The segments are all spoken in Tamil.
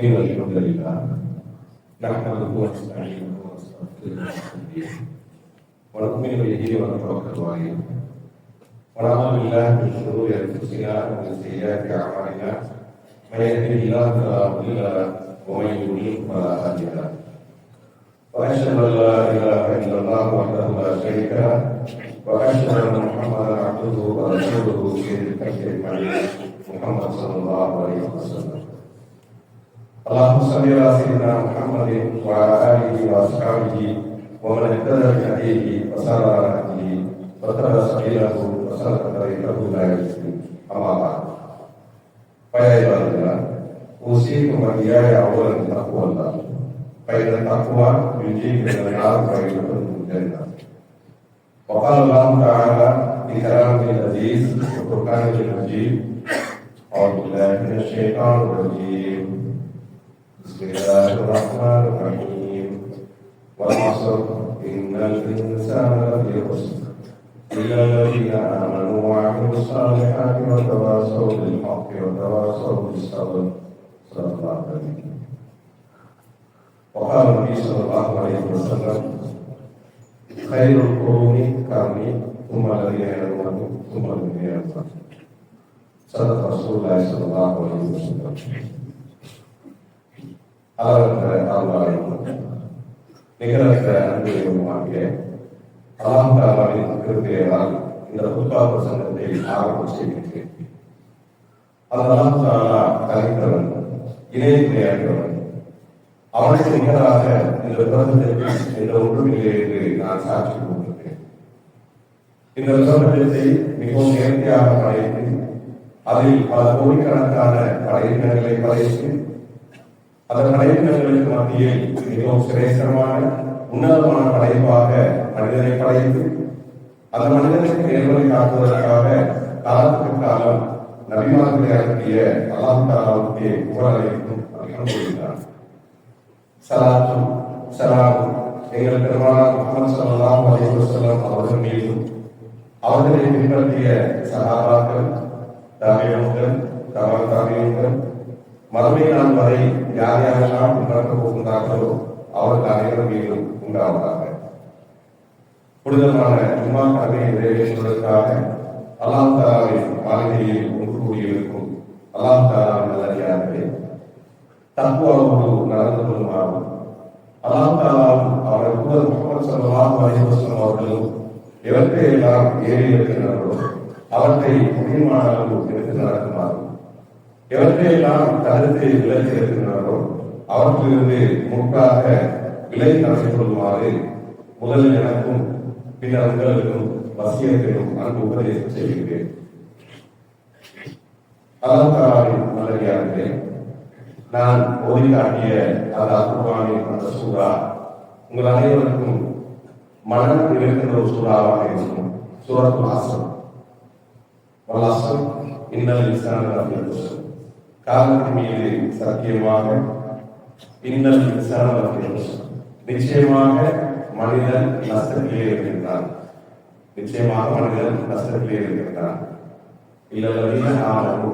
إن الحمد لله نحمده ونستعينه ونستغفره ونؤمن به ونتوكل عليه ونعوذ بالله من شرور أنفسنا ومن سيئات أعمالنا من يهده الله فلا مضل له ومن يضلل فلا هادي له وأشهد أن لا إله إلا الله وحده لا شريك له وأشهد أن محمدا عبده ورسوله سيد الخلق أجمعين محمد صلى الله عليه وسلم. اللهم صل على سيدنا محمد وعلى آله وأصحابه ومن اهتدى بهديه وسار على هديه واتبع سبيله وسلك طريقه لا يزيد. أما بعد فيا عباد الله أوصيكم وإياي أولا بتقوى الله فإن التقوى يجيب من النار ويدخل الجنة. وقال الله تعالى في كلامه العزيز وقرآنه المجيد: أعوذ بالله من الشيطان الرجيم. بسم الله الرحمن الرحيم. والعصر إن الإنسان لفي خسر إلا الذين آمنوا وعملوا الصالحات وتواصوا بالحق وتواصوا بالصبر. صدق الله العظيم. وقال النبي صلى الله عليه وسلم: خير القرون قرني ثم الذين يلونهم ثم الذين يلونهم. صدق رسول الله صلى الله عليه وسلم. அளவற்ற அருளாளரும் நிகரற்ற அன்புமாகிய அல்லாஹ் தஆலாவின் கிருபையால் இந்த குத்பா பிரசங்கத்தை ஆரம்பம் செய்கின்றேன். அல்லாஹ் தஆலா தனித்தவன், இணை துணையற்றவன். அவனுக்கு நிகராக இந்த பிரபஞ்சத்தில் என்ற ஒன்றுமில்லை என்று நான் சாட்சி கூறுகிறேன். இந்த பிரபஞ்சத்தை மிகவும் நேர்த்தியாக படைத்து அதில் பல கோடிக்கணக்கான படைப்பினங்களை படைத்து அந்த படைப்பினங்களுக்கு மத்தியில் மிகவும் சிரேஷ்டமான உன்னதமான படைப்பாக மனிதனை படைத்து அந்த மனிதனுக்கு நேர்வழி காட்டுவதற்காக காலத்துக்கு காலம் நபிமார்களை அனுப்பிய அல்லாஹ் தஆலாவுக்கு புகழனைத்தும் அல்ஹம்துலில்லாஹ். ஸலாத்தும் ஸலாமும் எங்கள் பெருமானார் முஹம்மது ஸல்லல்லாஹு அலைஹி வஸல்லம் அவர்கள் மீதும் அவர்களை பின்பற்றிய சஹாபாக்கள், தாபிஈன்கள், தபா தாபிஈன்கள், மறுமை நாள் வரை யார் யாரெல்லாம் பின்பற்றப் போகின்றார்களோ அவர்கள் அனைவரும் மீதும் உண்டாவதாக. புனிதமான ஜும்மா கடமையை நிறைவேற்றுவதற்காக அல்லாஹ் தஆலாவின் மாளிகையில் ஒன்று கூடியிருக்கும் அல்லாஹ் தஆலாவின் நல்லடியார்களே, தக்வாவோடு நடந்து கொள்ளுமாறும் அல்லாஹ் தஆலாவும் அவரது தூதர் முஹம்மது ஸல்லல்லாஹு அலைஹி வஸல்லம் அவர்களும் எவற்றை எல்லாம் ஏறி இருக்கின்றனரோ அவற்றை முக்கியமான அளவு எடுத்து நடக்குமாறும் எவற்றையெல்லாம் தடுத்து விலகி இருக்கின்றனரோ அவற்றிலிருந்து முற்றாக விலகி நடந்து கொள்ளுமாறு முதலில் எனக்கும் பின்னர் உங்களுக்கும் வசியத்திலும் அன்பு உபதேசம் செய்கின்றேன். அல்லாஹ் தஆலாவின் நல்லடியார்களே, நான் ஓதி காட்டிய அந்த அல்குர்ஆனின் அந்த சூரா உங்கள் அனைவருக்கும் மனம் இருக்கின்ற ஒரு சூறாவாக இருக்கும். சூரத்துல் அஸ்ர். வல் அஸ்ர் இன்னல் இன்சான லஃபீ குஸ்ர். காலத்தின் மீது சத்தியமாக, இன்னல் இன்சான லஃபீ குஸ்ர், நிச்சயமாக மனிதன் நஷ்டத்திலே இருக்கின்றான். நிச்சயமாக மனிதன் நஷ்டத்திலே இருக்கின்றான். இல்லல்லதீன ஆமனூ,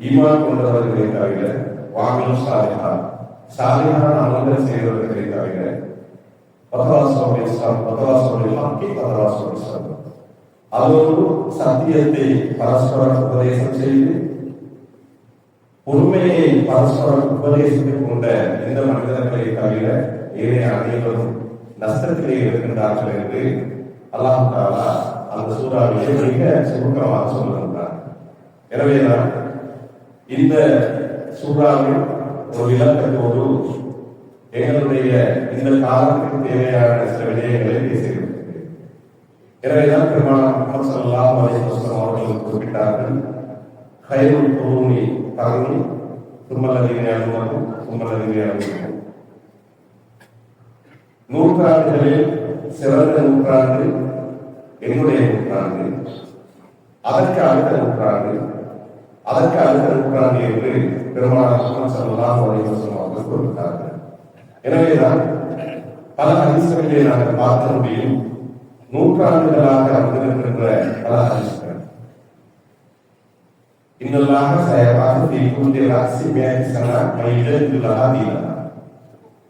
ஈமான் கொண்டவர்களை தவிர, வஅமிலு ஸாலிஹாத், சாலிஹான அமல்கள் செய்தவர்களை தவிர, வதவாஸவ் பில் ஹக்கி வதவாஸவ் பிஸ் ஸப்ர், அதோடு சத்தியத்தை பரஸ்பரம் உபதேசம் செய்து பொறுமையை பரஸ்பரம் உபதேசித்துக் கொண்ட இந்த மனிதர்களை தவிர ஏனைய அனைவரும் நஷ்டத்திலே இருக்கின்றார்கள் என்று அல்லாஹ் தஆலா அந்த சூறாவிலே மிக சுருக்கமாக சொல்லுகின்றார். எனவேதான் இந்த சூறாவில் ஒரு விளக்கத்தோடு எங்களுடைய இந்த காலத்துக்கு தேவையான சில விடயங்களை பேசுகிறேன். எனவேதான் பெருமானார் முஹம்மது ஸல்லல்லாஹு அலைஹி வஸல்லம் அவர்கள் குறிப்பிட்டார்கள்: கைருல் குரூனி கர்னி சும்மல்லதீன யலூனஹும் சும்மல்லதீன யலூனஹும். நூற்றாண்டுகளில் சிறந்த நூற்றாண்டு என்னுடைய நூற்றாண்டு, அதற்கு அடுத்த நூற்றாண்டு, அதற்கு அடுத்த நூற்றாண்டு என்று பெருமானார் முஹம்மது ஸல்லல்லாஹு அலைஹி வஸல்லம் அவர்கள் குறிப்பிட்டார்கள். எனவேதான் பல ஹதீஸ்களிலே நாங்கள் பார்க்க முடியும், நூற்றாண்டுகளாக வந்திருக்கின்ற பல ஹதீஸ்கள். இன்னல்லாக சயபாக தீக்குண்டி ராசி மேக்ஸனா மைலதுல்லா தீனா.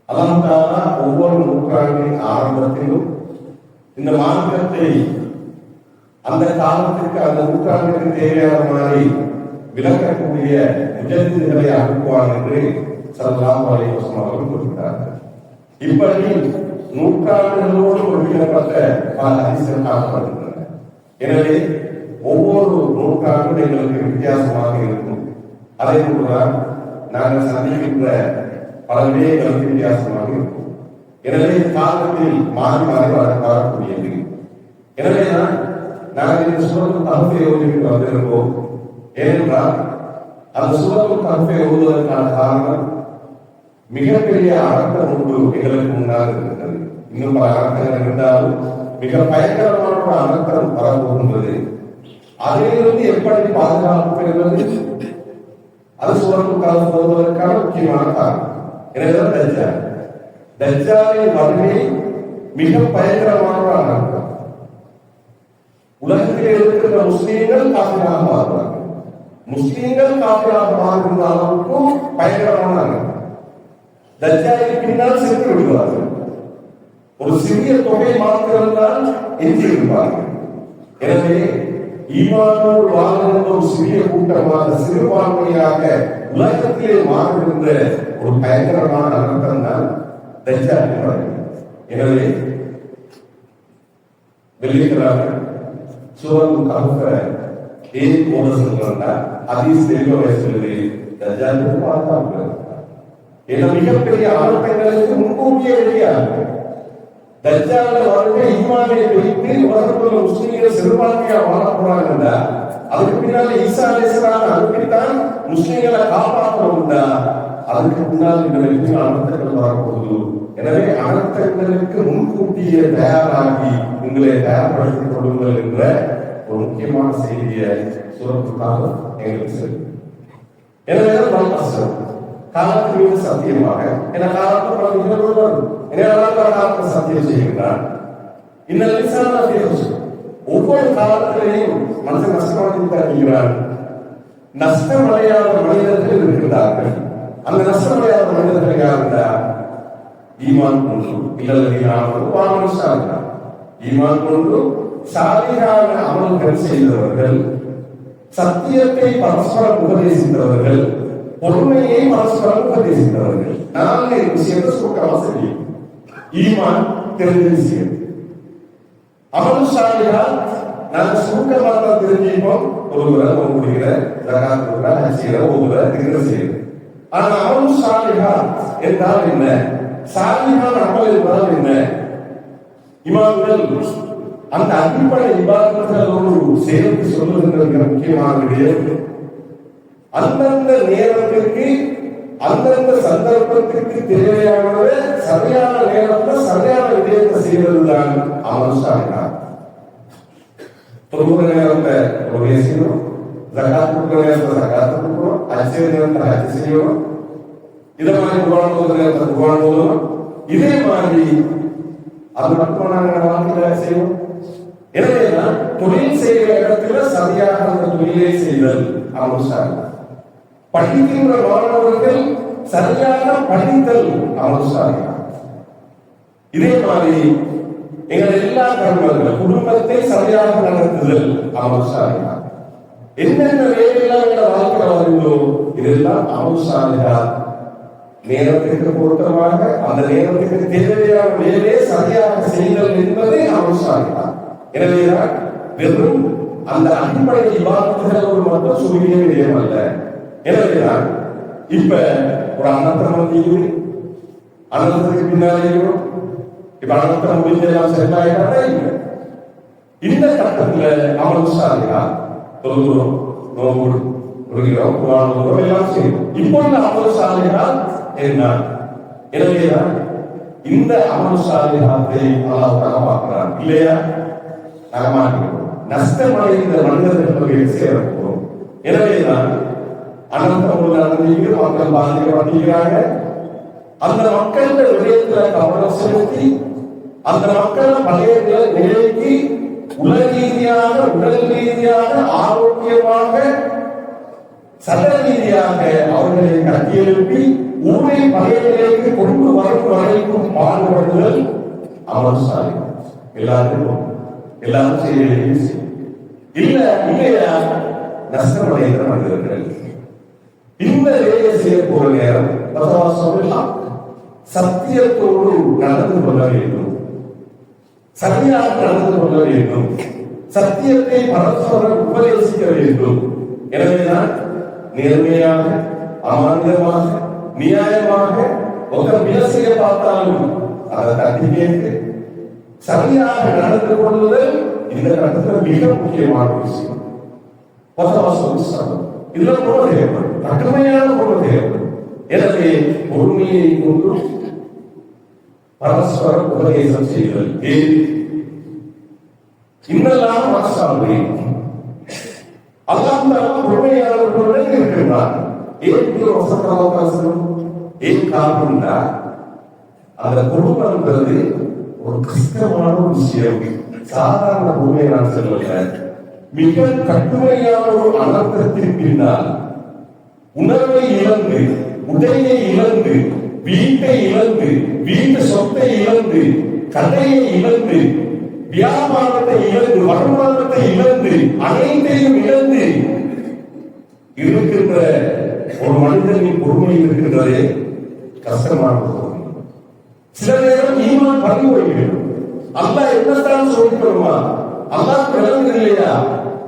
அல்லாஹ் தஆலா ஒவ்வொரு நூற்றாண்டின் ஆரம்பத்திலும் இந்த மார்க்கத்தை அந்த காலத்துக்கு அந்த நூற்றாண்டுக்கு தேவையான மாதிரி விளக்கக்கூடிய முஜத்திகளை அனுப்புவார் என்று ஸல்லல்லாஹு அலைஹி வஸல்லம் அவர்கள் குறிப்பிட்டார்கள். இப்படி நூற்றாண்டுகளோடு ஒருங்கிணைப்பட்ட பல ஹதீஸ்கள் காணப்படுகின்றன. எனவே ஒவ்வொரு நூற்றாண்டும் எங்களுக்கு வித்தியாசமாக இருக்கும். அதே போலதான் நாங்கள் சந்திக்கின்ற பல விடயங்களுக்கு வித்தியாசமாக இருக்கும். எனவே காலத்தில் மாறி மாறி வரக்கூடியது. எனவேதான் நாங்கள் இந்த சூரத்துல் கஹ்ஃபை ஓதிவிட்டு வந்திருக்கோம். ஏனென்றால் அந்த சூரத்துல் கஹ்ஃபை ஓதுவதற்கான காரணம் மிகப்பெரிய அர்த்தம் ஒன்று எங்களுக்கு முன்னால் இருக்கிறது. இன்னும் பல அர்த்தங்கள் இருந்தாலும் மிக பயங்கரமான ஒரு அர்த்தம் வரப்போகின்றது. அதிலிருந்து எப்படி பாதுகாப்பு பெறுவது, அது சூரத்துல் கஹ்ஃப் ஓதுவதற்கான முக்கியமான காரணம். எனவே தஜ்ஜாலின் வருகை மிக பயங்கரமான ஒரு அர்த்தம். உலகத்தில் இருக்கிற முஸ்லீம்கள் காபிராக மாறுவார்கள். முஸ்லீம்கள் காபிராக மாறுகின்ற அளவுக்கும் பயங்கரமான அர்த்தம். தஜ்ஜாலுக்கு பின்னால் சென்று விடுவார்கள். ஒரு சிறிய தொகை மாத்திரம்தான் எஞ்சி இருப்பார்கள். எனவே ஈமானோடு வாழ்கின்ற ஒரு சிறிய கூட்டமாக சிறுபான்மையாக உலகத்திலே மாறுகின்ற ஒரு பயங்கரமான அர்த்தம் தான் தஜ்ஜாலின் வருகை. எனவே வெள்ளிக்கிழமை சூரத்துல் கஹ்ஃபை ஏன் ஓத சொல்றாங்க? ஹதீஸ் தெளிவாக சொல்லுது, தஜ்ஜாலுக்கு பார்த்தாங்க. ஏன்னா மிகப்பெரிய ஆபத்துகளுக்கு முன்கூட்டியே வெளியாக தஜ்ஜால வருகை ஈமானை வைத்து உலகத்தில் முஸ்லிம்கள் சிறுபான்மையா வாழ போறாங்க. அதுக்கு பின்னால ஈசா அலைஹிஸ்ஸலாம் அனுப்பித்தான் முஸ்லிம்களை காப்பாற்றணும்டா. அதுக்கு முன்னால் இந்த வெற்றி அனர்த்தங்கள் வரப்போகுது. எனவே அனர்த்தங்களுக்கு முன்கூட்டியே தயாராகி உங்களை தயார்படுத்திக் கொள்ளுங்கள் என்ற ஒரு முக்கியமான செய்தியை சூரத்துல் கஹ்ஃப் எங்களுக்கு சொல்லுது. எனவே காலத்தின் மீது சத்தியமாக என காலத்தில் பல நிகழ்வுகள் வரும். காலத்தை சத்தியம் செய்கின்றான். ஒவ்வொரு காலத்திலேயும் மனசு நஷ்டமடைகிறான். நஷ்டமடையாத மனிதர்கள் இருக்கிறார்கள். அந்த நஷ்டமடையாத மனிதர்கள் யாருந்தா? ஈமான் கொண்டு ஈமான் கொண்டு சாலிகான அமல்கள் செய்தவர்கள், சத்தியத்தை பரஸ்பரம் உபதேசித்தவர்கள், பொறுமையை பரஸ்பரம் உபதேசித்தவர்கள். நான்கு விஷயத்தை சுருக்கமாக தெரியும். ஈமான் தெரிஞ்ச விஷயம். அமல் சாலிஹாத் நாங்கள் சுருக்கமாக தான் தெரிஞ்சுப்போம். ஒருவரை முடிகிற ஜகாத் கொடுக்கிற, ஹஜ் செய்கிற, ஒருவரை திக்ர் செய்கிற. ஆனா அமல் சாலிஹாத் என்றால் என்ன? சாலிஹான் அமல் என்றால் என்ன? இமாம்கள் அந்த அடிப்படை இபாதத்தோடு சேர்த்து சொல்லுகின்ற முக்கியமான விடயம், அந்தந்த நேரத்திற்கு அந்தந்த சந்தர்ப்பத்திற்கு தேவையானதை சரியான நேரத்தில் சரியான விடயத்தை செய்வதுதான் அமல் சாலிஹாத். தொழுகிற நேரத்தை தொழுகை செய்யணும், ஜகாத் கொடுக்கிற நேரத்தை ஜகாத் கொடுக்கணும், ஹஜ் செய்கிற நேரத்தில் ஹஜ் செய்யணும், இதே மாதிரி குர்ஆன் ஓதுகிற நேரத்தில் குர்ஆன் ஓதணும். இதே மாதிரி அது மட்டும் நாங்கள் வாழ்க்கையில செய்வோம். எனவேதான் தொழில் செய்கிற இடத்துல சரியாக அந்த தொழிலை செய்தல் அமல் சாலிஹாத். படிக்கின்ற மாணவர்கள் சரியாக படித்தல் அமல் சாலிஹாத். இதே மாதிரி எங்கள் எல்லா கர்மங்கள், குடும்பத்தை சரியாக நடத்துதல் அமல் சாலிஹாத். என்னென்ன வேலையெல்லாம் எங்கள் வாழ்க்கையில் வருகிறோ இதெல்லாம் அமல் சாலிஹாத். நேரத்திற்கு பொருத்தமாக அந்த நேரத்துக்கு தேவையான வேலையை சரியாக செய்தல் என்பதே அமல் சாலிஹாத். எனவேதான் வெறும் அந்த அடிப்படை இபாதத்துகளோடு மட்டும் சுருங்கிய விடயம் அல்ல. எனவேதான் இப்ப ஒரு அனந்தரம் வந்து அனந்தத்துக்கு பின்னாலேயும் இப்ப அனந்தரம் முடிஞ்செல்லாம் செட் ஆகிட்டாங்க. இந்த கட்டத்துல அமல் சாலிஹாத் தொழுகிறோம், நோம்பு கொடுக்கிறோம், குர்ஆன் ஓதுறோம், எல்லாம் செய்யணும். இப்போ இந்த அமல் சாலிஹாத் என்ன? எனவேதான் இந்த அமல் சாலிஹாத்தை அல்லாஹ் தஆலா பார்க்கிறான் இல்லையா? நகமாட்டிக்கிறோம், நஷ்டமடைந்த மனிதர்கள் சேரப்போம். எனவேதான் அனந்தம் மக்கள் பாதிக்கப்படுகிறாங்க. அந்த மக்கள் விடயத்துல கவனம் செலுத்தி அந்த மக்கள் பழைய நிலைக்கு உலக ரீதியாக உடல் ரீதியாக ஆரோக்கியமாக சட்ட ரீதியாக அவர்களை கட்டியெழுப்பி ஊரை பகையிலேக்கு கொண்டு வரும் வரைக்கும் பாடுபடுதல் அமர்சாலை. எல்லாரும் செய்ய இல்லையா நஷ்டமடைகிற மனிதர்கள். இந்த வேலை செய்ய போற நேரம் சத்தியத்தோடு நடந்து கொள்ள வேண்டும், சரியாக நடந்து கொள்ள வேண்டும், சத்தியத்தை பரஸ்பரம் உபதேசிக்க வேண்டும். எனவேதான் நேர்மையாக, அமானிதமாக, நியாயமாக ஒரு விமர்சையை பார்த்தாலும் அதை தட்டி கேட்டு சரியாக நடந்து கொள்வதில் இந்த கட்டத்தில் மிக முக்கியமான விஷயம். இதெல்லாம் போல தேவைப்படும், கடுமையான போல தேவைப்படும். எனவே பொறுமையை கொண்டு பரஸ்பரம் உபதேசம் செய்தல். இன்னெல்லாம் மனசாலை அல்லாஹ் பொறுமையாளர்களுடன் இருக்கின்றார். ஏன் காரணம்னா அந்த குடும்பம் என்பது ஒரு கஷ்டமான ஒரு விஷயம். சாதாரண பொறுமையை நான் சொல்லல, மிக கடுமையான ஒரு அனர்த்தத்தின் பின்னால் உணர்வை இழந்து, உடையை இழந்து, வீட்டை இழந்து, வீட்டு சொத்தை இழந்து, கடையை இழந்து, வியாபாரத்தை இழந்து, வருமானத்தை இழந்து, அனைத்தையும் இழந்து இருக்கின்ற ஒரு மனிதனின் பொறுமை இருக்கின்றதே கஷ்டமான பொறுமை. சில நேரம் ஈமான் பறந்து போய்விடும். அல்லாஹ் என்னத்தான் சொல்லிக்கிறோமா? அல்லாஹ் விளங்கு இல்லையா?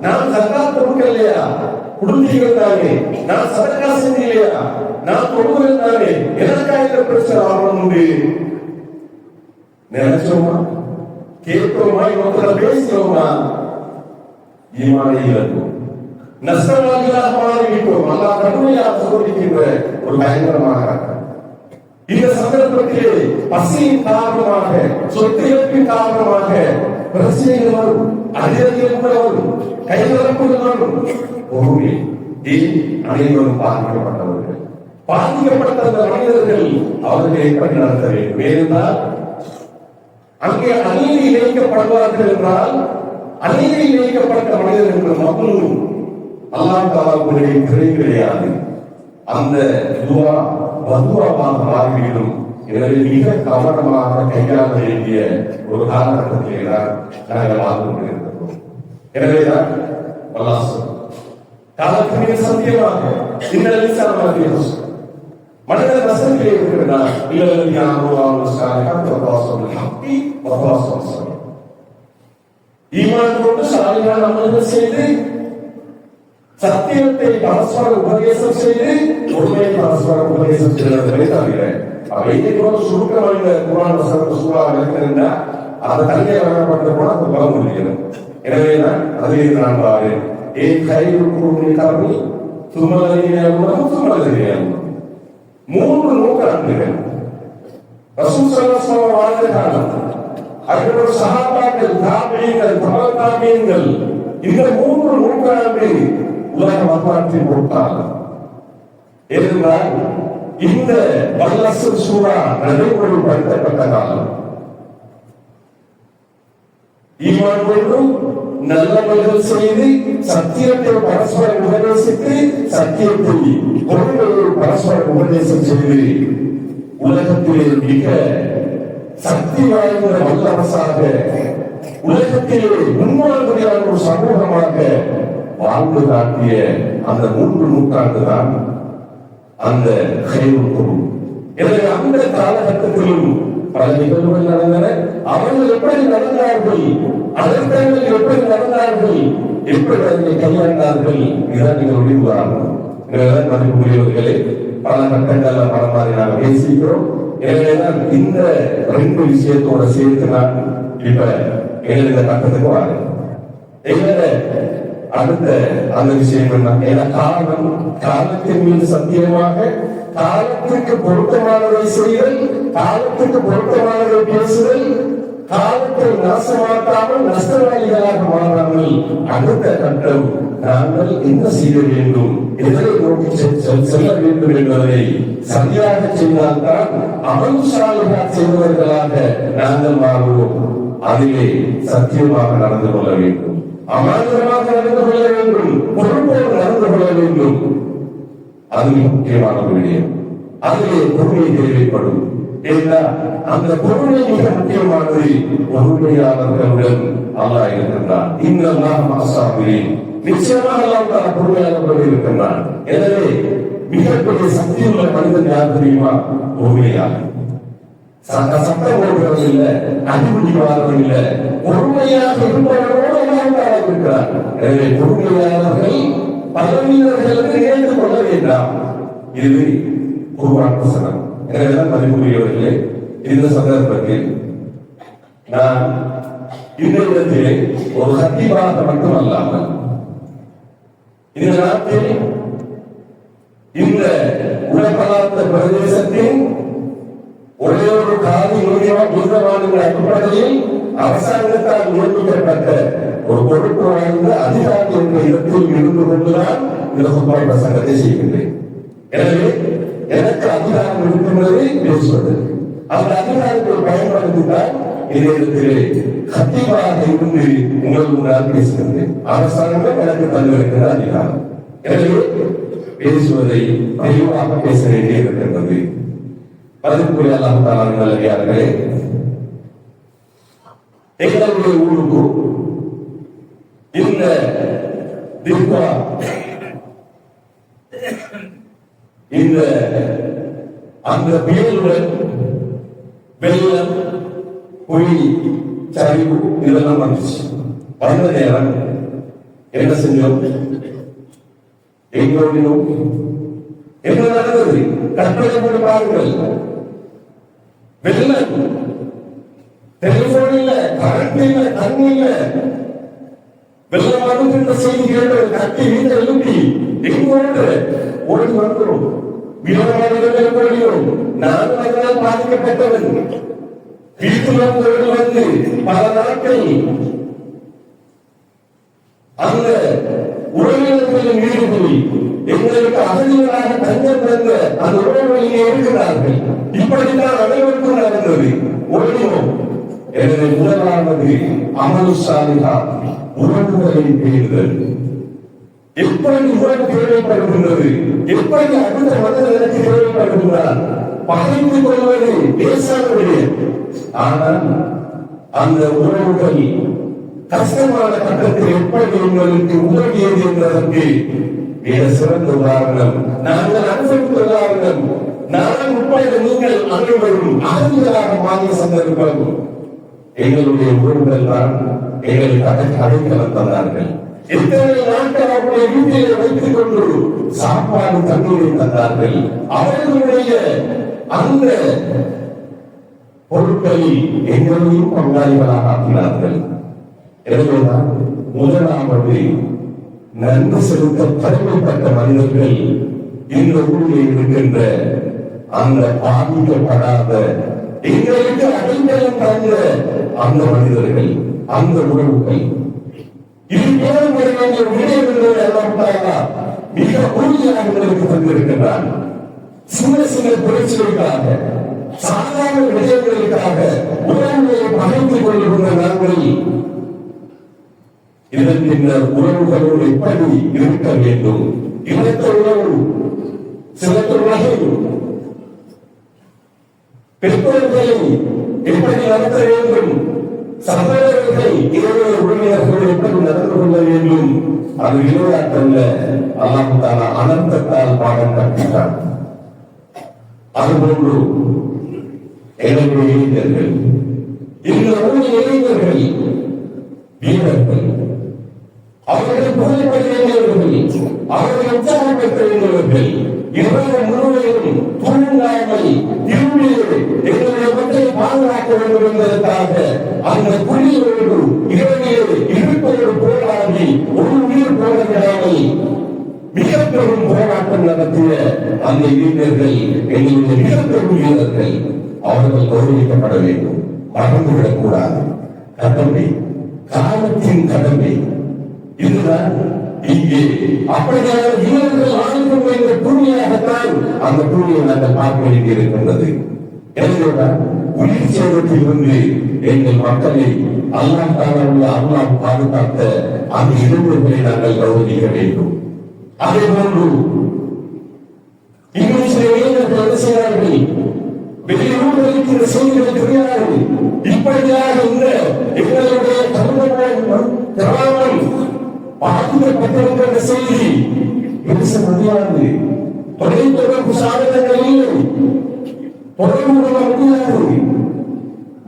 நான் சக்காத் கொடுக்கலையா? குடும்பீர்கள் தானே, நான் சதக்கா செஞ்சலையா, நான் தொழுகிறேன் தானே, எனக்கா இந்த பிரச்சனை ஆகணும் உண்டு நினைச்சோமா? கேட்கிறோமா? இவங்களை பேசுகிறோமா? ஈமானை இழக்கும், நஷ்டவாதிகளாக மாறிவிட்டோம். அல்லாஹ் கடுமையாக சோதிக்கின்ற ஒரு பயங்கரமாக இந்த சந்தர்ப்பத்திலே பசியின் காரணமாக, சொத்து இழப்பின் காரணமாக பிரச்சனைகள் வரும், அதிகாரிகள் வரும், கைகலப்புகள் வரும். பொறுமை. அனைவரும் பாதிக்கப்பட்டவர்கள், பாதிக்கப்பட்ட அந்த மனிதர்கள் அவர்களை எப்படி நடத்த வேண்டும்? ஏனென்றால் அங்கே அநீதி இழைக்கப்படுவார்கள் என்றால், அநீதி இழைக்கப்பட்ட மனிதர்கள் மக்களும் அல்லாஹ் தஆலாவுடைய கிரை கிடையாது. அந்த துஆ பதுவாவாக மாறிவிடும். எனவே மிக கவனமாக கையாள வேண்டிய ஒரு காலகட்டத்திலே தான் நாங்கள் வாழ்ந்து கொண்டிருக்கிறோம். எனவேதான் அல்லாஹ் காலத்தின் மிக சத்தியமாக இந்த மனிதன் வசதியிலே இருக்கிறார். ஈமான் கொண்டு சாலியான அமல்கள் செய்து, சத்தியத்தை பரஸ்பர உபதேசம் செய்து, பொறுமையை பரஸ்பர உபதேசம் செய்வதை தவிர சுருக்கமாக குர்ஆன் வசனத்தை சூழலாக இருக்கிறதா அதை தனியே வழங்கப்பட்ட கூட பல முடிகிறது. எனவேதான் அதை நான் பாரு மூன்று நூற்றாண்டுகள் ரசூல் ஸல்லல்லாஹு அலைஹி வஸல்லம் வாழ்ந்த காலம், அவர்களோட சஹாபாக்கள், தாபீன்கள், தபா தாபீன்கள், இந்த மூன்று நூற்றாண்டு உலக வரலாற்றை போட்டால் ஏனென்றால் இந்த வல்லசு சூரா நடைமுறைப்படுத்தப்பட்ட காலம். ஈமான் கொண்டு நல்லவர்கள் செய்து, சத்தியத்தை பரஸ்பர உபதேசித்து, சத்தியத்தை பொருள்களை பரஸ்பர உபதேசம் செய்து உலகத்திலே மிக சக்தி வாய்ந்த வல்லரசாக, உலகத்திலே முன்மாதிரியான ஒரு சமூகமாக வாழ்ந்து காட்டிய அந்த 3 நூற்றாண்டு தான் அந்த கைவுள் பொருள். எனவே அந்த காலகட்டத்திலும் பல நிகழ்வுகள் நடந்தன. அவர்கள் எப்படி நடந்தார்கள், அதற்காக எப்படி நடந்தார்கள், எப்படி அதை கையாண்டார்கள், இதான் நீங்கள் முடிவுறார்கள். எனவேதான் மதிப்புரியவர்களே, பல கட்டங்களில் பல மாதிரி நாங்கள் பேசிக்கிறோம். எனவேதான் இந்த 2 விஷயத்தோட சேர்த்து நான் இப்ப எங்க கட்டத்துக்கு வரேன். எங்க அடுத்த அந்த விஷயம் என்ன? காரணம், காலத்தின் மீது சத்தியமாக காலத்திற்கு பொருத்தமானதை செய்தல், காலத்திற்கு பொருத்தமானதை பேசுதல், காலத்தை நாசமாக்காமல் நஷ்டவாளிகளாக மாறாமல் அடுத்த கட்டம் நாங்கள் என்ன செய்ய வேண்டும், எதை நோக்கி செல்ல வேண்டும் என்பதை சரியாக செய்தால்தான் அமல்சாலிகா செய்தவர்களாக நாங்கள் மாறுவோம். அதிலே சத்தியமாக நடந்து கொள்ள வேண்டும், அமானிதமாக நடந்து கொள்ள வேண்டும், பொறுப்போடு நடந்து கொள்ள வேண்டும். அது மிக முக்கியமான ஒரு விடயம். அதிலே பொறுமை தேவைப்படும். அந்த பொறுமை மிக முக்கியமானது. பொறுமையாளர்களுடன் அல்லாஹ் இருக்கின்றான். இன்னல்லாஹ் மஅஸ்ஸாபிரீன். நிச்சயமாக அல்லாஹ் பொறுமையாளர்களுடன் இருக்கின்றான். எனவே மிகப்பெரிய சக்தியுள்ள மனிதன் யார் தெரியுமா? பொறுமையாளர். சட்டம் போடுறவன் இல்ல, அடிபடிவாதவன் இல்ல, பொறுமையாக இருப்பவர்களோடு இருக்கிறார். எனவே பொறுமையாளர்கள் பலவீனர்களுக்கு நினைத்து கொள்ள வேண்டாம். இது குர்ஆன் வசனம். எனவேதான் மதிப்புரியவர்களே, இந்த சந்தர்ப்பத்தில் நான் இந்த இடத்திலே ஒரு ஹத்தீபாக மட்டும் அல்லாமல் இந்த நாட்டில் இந்த உலகளாத்த பிரதேசத்தின் ஒரே ஒரு காதி நிறுவனங்களின் அடிப்படையில் அரசாங்கத்தால் நியமிக்கப்பட்ட ஒரு பொறுப்பு வாய்ந்த அதிகாரி என்ற இடத்தில் இருந்து கொண்டுதான் இந்த ஹுத்பா பிரசங்கத்தை செய்கின்றேன். எனவே எனக்கு அதிகாரம் இருக்கின்றது பேசுவது. அந்த அதிகாரத்தை பயன்படுத்தினால் இந்த இடத்திலே ஹத்தீபாக இருந்து உங்கள் முன்னால் பேசுகின்றேன். அரசாங்கம் எனக்கு தந்திருக்கிற அதிகாரம். எனவே பேசுவதை தெளிவாக பேச வேண்டியிருக்கின்றது. மதிப்புரிய அல்லாஹ் தஆலா நல்லடியார்களே, எங்களுடைய ஊருக்கு இந்த திப்பா இந்த அந்த புயலுடன் வெள்ளம், புயல், சரிவு இதெல்லாம் வந்துச்சு. வந்த நேரம் என்ன செஞ்சோம்? எங்களோட என்ன நடந்தது? கற்பனை பண்ணி பாருங்கள். வெள்ளம், டெலிபோன் இல்ல, கரண்ட் இல்ல, தண்ணி இல்ல, வெள்ளம் வந்து செய்திகள் கட்டி வீட்டை எழுப்பி எங்களோடு ஓடி வந்துடும். வீரவாதிகள் நானும் அதனால் பாதிக்கப்பட்டவன். வீட்டில் வந்து பல நாட்கள் அந்த உறவினர்களின் வீடு போய் எங்களுக்கு அகதிகளாக தஞ்சம் தந்த அந்த உறவுகளிலே இருக்கிறார்கள். இப்படித்தான் அனைவருக்கும் நடந்தது. ஓடினோம். எனவே முதலாவது அமல் சாலிஹா, உறவுகளை பேணுதல். எப்படி உறவு தேவைப்படுகின்றது? எப்படி அடுத்த மனிதனுக்கு தேவைப்படுகின்றார்? பகிர்ந்து கொள்வது பேசாதவர்களே. ஆனால் அந்த உறவுகள் கஷ்டமான கட்டத்தில் எப்படி உங்களுக்கு உதவியது என்பதற்கு மிக சிறந்த உதாரணம் நாங்கள் அனுபவித்த உதாரணம். நான் உட்பட நீங்கள் அனைவரும் அகதிகளாக மாறிய சந்தர்ப்பம். எங்களுடைய உறவுகள் தான் எங்களுக்கு அடைக்கலம் தந்தார்கள். எத்தனை நாட்கள் அவருடைய வீட்டிலே வைத்துக் கொண்டு சாப்பாடு தண்ணீரை தந்தார்கள். அவர்களுடைய அந்த பொருட்களில் எங்களையும் பங்காளிகளாக ஆக்கினார்கள். எனவேதான் முதலாவது நன்கு செலுத்த தனிமைப்பட்ட மனிதர்கள் இந்த ஊரில் இருக்கின்ற அந்த பாதிக்கப்படாத எங்களுக்கு அடைக்கலம் தந்த அந்த மனிதர்கள், அந்த உறவுகள். இது மேலும் வேண்டிய விடயம் என்பதை எல்லாம் மிக உறுதியாக எங்களுக்கு தந்திருக்கின்றார். சின்ன சின்ன புரட்சிகளுக்காக, சாதாரண விடயங்களுக்காக உறவுகளை பகைத்துக் கொள்ளுகின்ற நாங்கள் இதன் பின்னர் உறவுகளோடு எப்படி இருக்க வேண்டும்? இணைத்த உறவு சிறந்த உலகை பெற்றோர்களை எப்படி நடத்த வேண்டும்? சகோதரர்களை இளைய உறவினர்கள் எப்படி நடந்து கொள்ள வேண்டும்? அது விளையாட்டல்ல. அல்லாஹ் தஆலா அனந்தத்தால் பாடம் கற்பித்தார். அதுபோன்று எங்களுடைய இளைஞர்கள், இந்த ஊரில் இளைஞர்கள் வீரர்கள், அவர்கள் புகழ்பெற வேண்டியவர்கள், அவர்கள் உற்சாகப்படுத்த வேண்டியவர்கள், இரவு முழுவதும் தூங்காமல் இருளில் எங்களுடைய மக்களை பாதுகாக்க வேண்டும் என்பதற்காக அந்த புள்ளியோடு இரவிலே இருப்பதோடு போராடி ஒரு உயிர் போட விடாமல் மிக பெரும் போராட்டம் நடத்திய அந்த இளைஞர்கள் எங்களுடைய மிக பெரும் வீரர்கள். அவர்கள் கௌரவிக்கப்பட வேண்டும். மறந்துவிடக் கூடாது. கடமை, காலத்தின் கடமை. இதுதான் இங்கே அப்படியான வீரர்கள் ஆளுநர் என்ற தூய்மையாகத்தான் அந்த தூய்மையை நாங்கள் பார்க்க வேண்டியிருக்கின்றது. எனவேதான் உயிர் சேதத்தில் இருந்து எங்கள் மக்களை அல்லாஹ் தஆலா அல்லாஹ் பாதுகாத்த அந்த இளைஞர்களை நாங்கள் கௌரவிக்க வேண்டும். அதே போன்று இங்கிலீஷில் இளைஞர்கள் என்ன செய்கிறார்கள்? வெளியூர்களுக்கு இந்த செய்திகளை தெரியாது. இப்படியாக இந்த எங்களுடைய கிராமம் பாதிக்கப்பட்டிருக்கின்ற செய்தி பேச முடியாது. தொலைத்தொடர்பு சாதனங்களில் தொடர்பு கொள்ள முடியாது.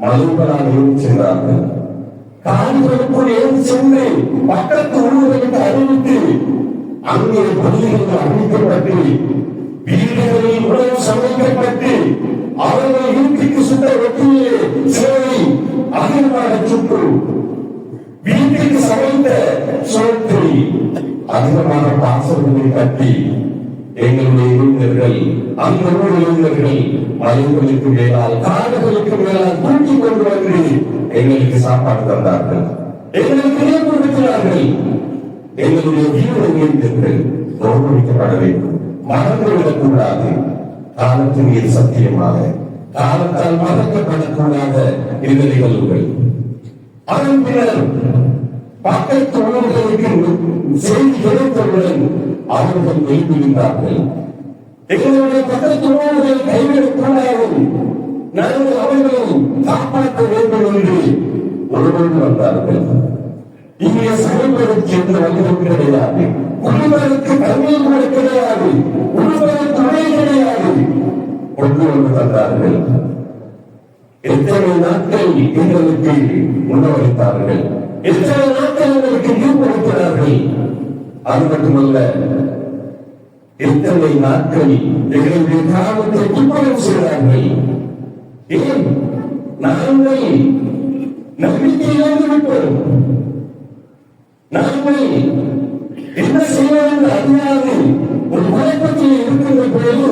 மலைகளால் ஏறி சென்றார்கள். காடுகளுக்குள் ஏறி சென்று பக்கத்து ஊர்களுக்கு அறிவித்து அங்கே பள்ளிகள் அறிவிக்கப்பட்டு வீடுகளில் உணவு சமைக்கப்பட்டு அவர்கள் வீட்டுக்கு சுட்ட வெற்றியே சிலரை அதிகமாக சுற்று வீட்டுக்கு சமைத்த சோற்றை அதிகமான பாசல்களை கட்டி எங்களுடைய இளைஞர்கள் அந்த ஊர் இளைஞர்கள் மலைகளுக்கு மேலால் காடுகளுக்கு மேலால் தூக்கி கொண்டு வந்து எங்களுக்கு சாப்பாடு தந்தார்கள். எங்களுக்கு நினைவு கொடுக்கிறார்கள். எங்களுடைய வீடு இளைஞர்கள் கௌரவிக்கப்பட வேண்டும், மறந்துவிடக் கூடாது. காலத்தின் மீது சத்தியமாக காலத்தால் மறக்கப்படக்கூடாத இந்த நிகழ்வுகள். அதன் பின்னர் பக்கத்து ஊர்களுக்கு செய்தி கிடைத்தவுடன் அவர்கள் எழுதினார்கள். எங்களுடைய பக்கத்து ஊர்கள் கைவிடக்கூடாது, நாங்கள் அவர்களை காப்பாற்ற வேண்டும் என்று ஒருவர்கள் வந்தார்கள். இங்கே சமைப்பதற்கு எந்த வழியும் கிடையாது, குடிப்பதற்கு தண்ணீர் கூட கிடையாது, உண்பதற்கு துணை கிடையாது. கொண்டு வந்து தந்தார்கள். எத்தனை நாட்கள் எங்களுக்கு உணவளித்தார்கள், எத்தனை நாட்கள் எங்களுக்கு ஈடுபடுத்தினார்கள். அது மட்டுமல்ல, எத்தனை நாட்கள் எங்களுடைய கிராமத்தை துப்புரவு செய்தார்கள். ஏன்? நாங்கள் நம்பிக்கையிலிருந்து விட்டோம். நாங்கள் என்ன செய்வோம் என்று அறியாது ஒரு குழப்பத்தில் இருக்கின்ற பொழுது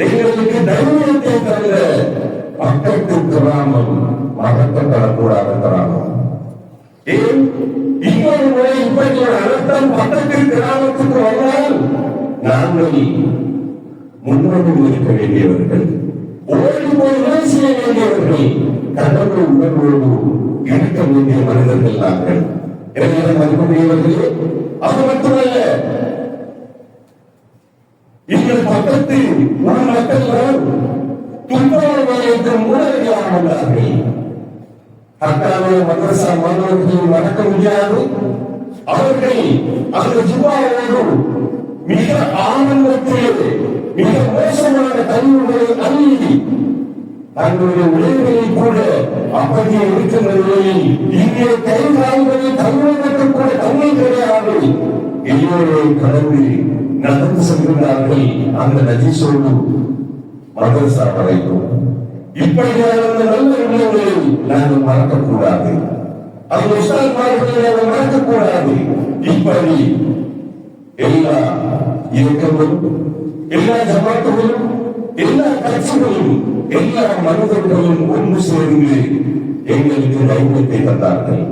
எங்களுக்கு தைரியத்தை தவிர பக்கத்து கிராமம் மறக்கப்படக்கூடாத கிராமம். ஏன்? இன்னொரு முறை இப்படி ஒரு அர்த்தம் பக்கத்து கிராமத்துக்கு வந்தால் நாங்கள் முன்னோடி இருக்க வேண்டியவர்கள், ஓடி போய் உதவி செய்ய வேண்டியவர்கள், கடவுள் உணர்வோடு இருக்க வேண்டிய மனிதர்கள் நாங்கள். எனவே மதிப்புடையவர்களே, அது மட்டுமல்ல, எங்கள் பக்கத்து ஊர் மக்கள் துன்பம் நிலையத்தின் உடனடியாக வந்தார்கள். அக்கால மதரசா மாணவர்களை மறக்க முடியாது. அவர்கள் அந்த ஜுவாவோடு மிக ஆனந்தத்திலே மிக மோசமான கல்விகளை அள்ளி தங்களுடைய உலகங்களை கூட அப்படியே இருக்கின்ற நிலையில் இங்கே கை கால்களில் தங்குவதற்கு கூட தண்ணீர் கிடையாது. எல்லோரையும் கடந்து நடந்து செல்கிறார்கள் அந்த நஜீசோடு மதரசா வரைக்கும். இப்படியான நல்ல விடயங்களை நாங்கள் மறக்கக்கூடாது, அந்த உஸ்தாத்மார்களை நாங்கள் மறக்கக்கூடாது. இப்படி எல்லா இயக்கங்களும், எல்லா ஜமாத்துகளும், எல்லா கட்சிகளும், எல்லா மனிதர்களும் ஒன்று சேர்ந்து எங்களுக்கு தைரியத்தை தந்தார்கள்.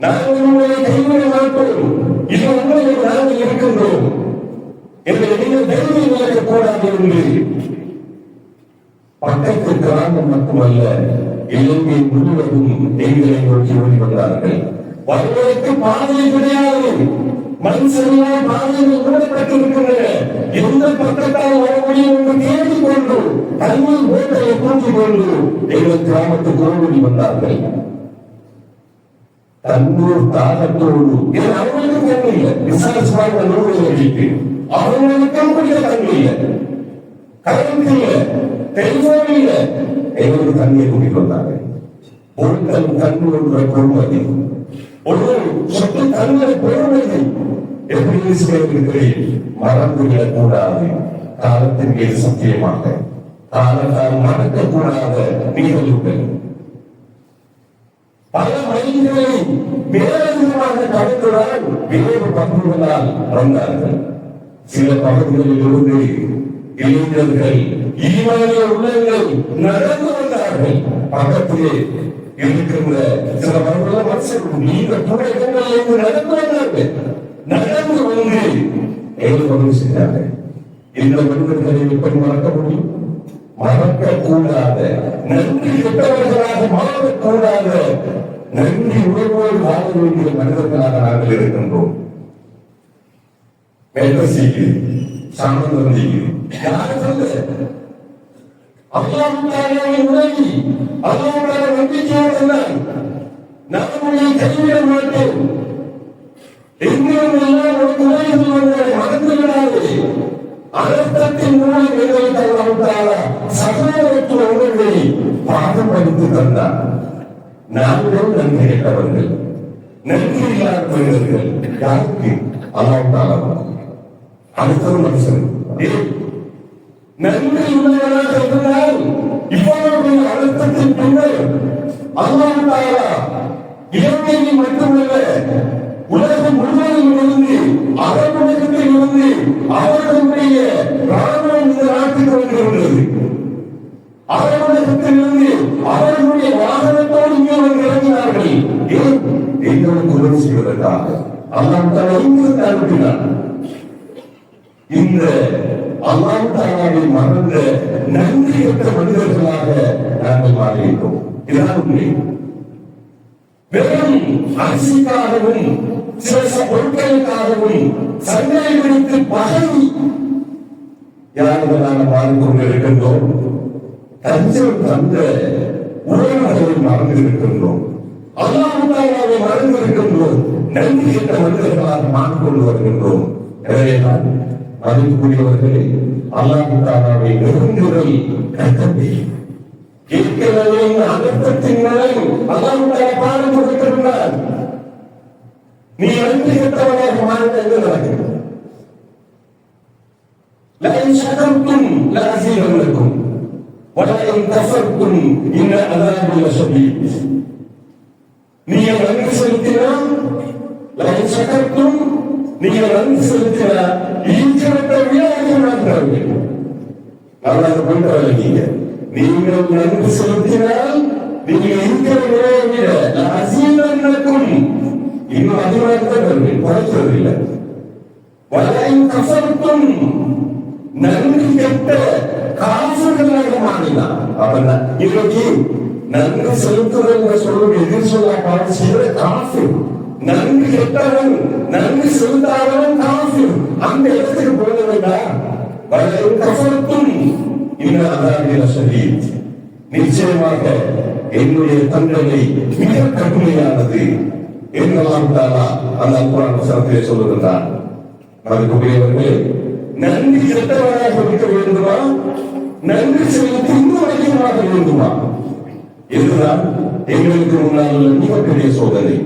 நாங்கள் உங்களை கைவிட மாட்டோம், இது உங்களை நாங்கள் இருக்கின்றோம் என்று நீங்கள் தைரியம் இழக்கக்கூடாது என்று பக்கத்து கிராமம் மட்டுமல்ல, இலங்கை முழுவதும் எங்களை நோக்கி ஓடி வந்தார்கள். வருவதற்கு பாதை கிடையாது, மண் சரியான பாதைகள் மூடப்பட்டிருக்கின்றன. எந்த பக்கத்தால் வர முடியும் என்று தேடிக்கொண்டு தண்ணீர் ஓட்டலை தூக்கிக் கொண்டு எங்கள் கிராமத்துக்கு ஓடி வந்தார்கள். தண்ணீர் தாகத்தோடு அவர்களுக்கு தண்ணி இல்லை, விசாரிச்சுவாங்க நூல்களை வைத்து அவர்களுக்கும் கூட தண்ணி இல்லை, கரண்ட் இல்லை, டெலிபோன் இல்லை. எங்களுக்கு தண்ணியை கூட்டிட்டு வந்தாங்க. ஒரு தண்ணி ஒன்றை பொறுமதி, ஒரு சொட்டு தண்ணீரை பொறுமதி எப்படி தெரியும். மறந்து விடக்கூடாது, காலத்தின் மீது சத்தியமாக காலத்தால் மறக்கக்கூடாத நிகழ்வுகள். பல மைல்களை வேகமாக கடந்துதான் வேறு பங்குகளால் வந்தார்கள். சில பகுதிகளில் இருந்து இளைஞர்கள், ஈமானிய உள்ளங்கள் நடந்து வந்தார்கள். பக்கத்திலே இருக்கின்ற சில பகுதிகள் மனுஷர்கள் நீங்க கூட இடங்களில் நடந்து வந்தார்கள். நடந்து வந்து எவ்வளவு செஞ்சாங்க. இந்த மனிதர்களை எப்படி மறக்க முடியும்? மறக்கக்கூடாத, நன்றி கெட்டவர்களாக மாறக்கூடாத, நன்றி உணர்வோடு வாழ வேண்டிய மனிதர்களாக நாங்கள் இருக்கின்றோம். சாமந்தம் செய்யுது. யாரு சொல்ல? அல்லாஹ்வுடைய உதவி, அல்லாஹ்வுடைய நம்பிக்கையோடு சொன்னார், நான் உங்களை கைவிட மாட்டேன், எங்கேயும் எல்லாம் உனக்கு உதவி செய்வதை மறந்து விடாது. அனர்த்தத்தின் மூலம் எங்களுக்கு அல்லாஹ் சகோதரத்துவ உணர்வை பாகப்படுத்தி தந்தார். நாங்களும் நன்றி கேட்டவர்கள், நன்றி இல்லாத மனிதர்கள் யாருக்கு? அல்லாஹ். அடுத்த மனுஷன் நன்றி உள்ளவனாக இருந்தால் இப்போது அழுத்தத்தின் பின்னர் அல்லாஹ் இலங்கையை மட்டுமல்ல உலகம் முழுவதும் இருந்து அரபு உலகத்தில் இருந்து அவர்களுடைய ராணுவம் இந்த நாட்டுக்கு வருகிறது. அரபு உலகத்தில் இருந்து அவர்களுடைய வாகனத்தோடு இங்கே வந்து இறங்கினார்கள். ஏன்? எங்களுக்கு உதவி செய்வதற்காக அல்லாஹ் இங்கிருந்து அனுப்பினார். இந்த அல்லாஹ்வை மறந்த நன்றியற்ற மனிதர்களாக நாங்கள் மாறியிருக்கிறோம். இதுதான் உண்மை. வெறும் அரசுக்காகவும் சில பொருட்களுக்காகவும் சந்தையை பிடித்து பகை யாருக்கு நாங்கள் மாறிக்கொண்டிருக்கின்றோம். தஞ்சம் தந்த உறவுகளை மறந்திருக்கின்றோம். அல்லாஹ்வை மறந்திருக்கின்றோம். நன்றியற்ற மனிதர்களாக மாறிக்கொண்டு வருகின்றோம். எனவேதான் மதிப்புக்குரியவர்களே, அல்லாஹ்வை நெருங்குதல் கட்டத்தை ஏற்கனவே அகற்றத்தின் நிலையில் அல்லாஹ் பாடம் கொடுத்திருந்தார். நீ நன்றி கெட்டவனாக மாறின என்ன நடக்கிறது? லئن شكرتم لأزيدنكم ولئن كفرتم إن عذابي لشديد. நீங்கள் நன்றி செலுத்தினால் لئن شكرتم, நீங்கள் நன்றி செலுத்தினால் ஈச்சரத்தை விட அதிகமாக தருவீங்க. நல்லா போயிட்டு வரல. நீங்கள் நன்றி செலுத்தினால் நீங்கள் இருக்கிற விலையை விட அசீலனுக்கும் இன்னும் அதிகமாக தருவீங்க, குறைக்கிறது இல்லை. வலئن كفرتم, நன்றி கெட்ட காசுகளாக மாறினார். அப்படின்னா இன்னைக்கு நன்றி செலுத்துதல் சொல்வது எதிர் சொல்ல செய்கிற காசு. நன்றி கெட்டவன், நன்றி செலுத்தாதவன் காசு. அந்த இடத்துக்கு போக வேண்டாம். வலئن كفرتم إن عذابي لشديد. நிச்சயமாக என்னுடைய தண்டனை மிக கடுமையானது என்றெல்லாம் தானா அந்த அல்குர்ஆன் வசனத்திலே சொல்லுகின்றார். மதிப்புக்குரியவர்களே, நன்றி கெட்டவனாக இருக்க வேண்டுமா, நன்றி செலுத்தி இன்னும் அதிகமாக வேண்டுமா? இதுதான் எங்களுக்கு முன்னால் உள்ள மிகப்பெரிய சோதனை.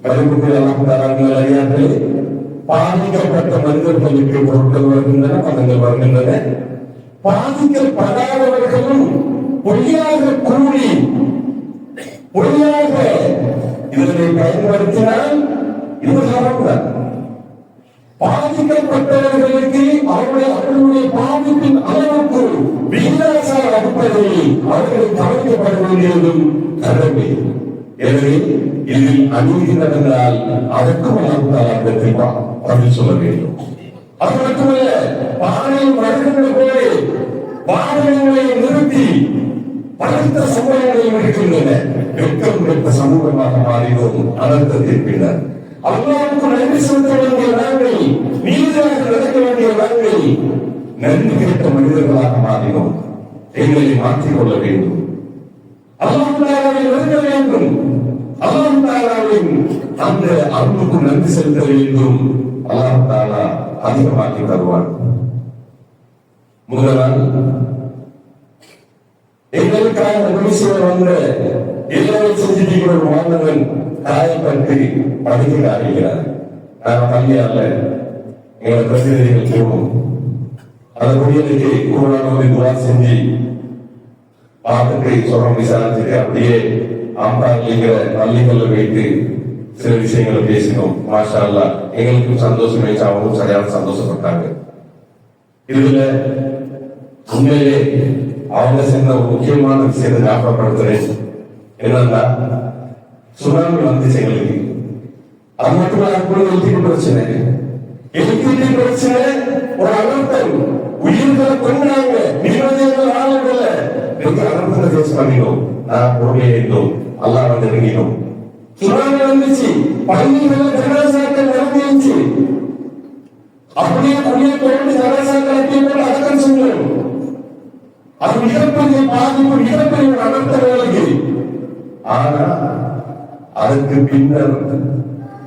அறியார்களே, பாதிக்கப்பட்ட மனிதர்களுக்கு பொருட்கள் வருகின்றன, பணங்கள் வருகின்றன. பாதிக்கப்படாதவர்களும் பொய்யாக கூறி பொய்யாக இதனை பயன்படுத்தினால் இது காரணம். பாதிக்கப்பட்டவர்களுக்கு அவர்களுடைய பாதிப்பின் அளவுக்கு விகிதாசார அடிப்படையில் அவர்கள் கவனிக்கப்பட வேண்டியதும் கடமை. எனவே இதில் அநீதி நடந்தால் அதற்கும் பதில் சொல்ல வேண்டும். அது மட்டுமல்ல, பானையில் வருகின்ற போது வாகனங்களை நிறுத்தி பலத்த சம்பவங்கள் இருக்கின்றன. வெட்கம் பெற்ற சமூகமாக மாறினோம். அனர்த்தத்தின் பின்னர் அல்லாஹ்வுக்கு நன்றி செலுத்த வேண்டிய நாங்கள், நீதியாக நடக்க வேண்டிய நாங்கள் நன்றி கேட்ட மனிதர்களாக மாறினோம். எங்களை மாற்றிக் கொள்ள வேண்டும். அல்லாஹ்வை நெருங்க வேண்டும். அல்லாஹ்வின் அந்த அன்புக்கு நன்றி செலுத்த வேண்டும். அல்லாஹ் அதிகமாக்கி தருவார். முதல் நாள் எங்களுக்காக உதவி செய்ய வந்த எல்லாரும் செஞ்சிருக்கிற ஒரு மாணவன் காயப்பட்டு படுக்கையில் அறிகிறார். நாங்கள் பள்ளியால எங்களை பிரதிநிதிகள் போவோம். அந்த குடியலுக்கு குருவானவரை துவா செஞ்சு பாதத்தை சொல்ல விசாரிச்சுட்டு அப்படியே ஆம்பாங்கிற பள்ளிகளில் வைத்து சில விஷயங்களை பேசினோம். மாஷா அல்லாஹ், எங்களுக்கும் சந்தோஷம் ஆயிடுச்சு, அவங்களும் சரியான சந்தோஷப்பட்டாங்க. இதுல உண்மையிலே அவங்க செஞ்ச ஒரு முக்கியமான விஷயத்தை ஞாபகப்படுத்துறேன். என்னன்னா, சுனாமி வந்துச்சு எங்களுக்கு. அது மட்டும் எழுதி பிரச்சனை, எழுதி பிரச்சனை, ஒரு அனர்த்தம், உயிர்களை கொண்டாங்க, நிம்மதியாக ஆளுங்கள்ல அனர்த்தத்தை பேச பண்ணினோம். நான் பொறுமையா இருந்தோம், அல்லாஹ் வந்து இறங்கினோம். சுனாமி வந்துச்சு, பள்ளிகள் கலாச்சாரங்கள் நடந்துச்சு. அப்படியே குடியை தோண்டி அரசாங்கத்தை கூட அடக்கம் செய்யணும். அது மிகப்பெரிய பாதிப்பு, மிகப்பெரிய ஒரு அனர்த்த வேலைக்கு. ஆனா அதுக்கு பின்னர்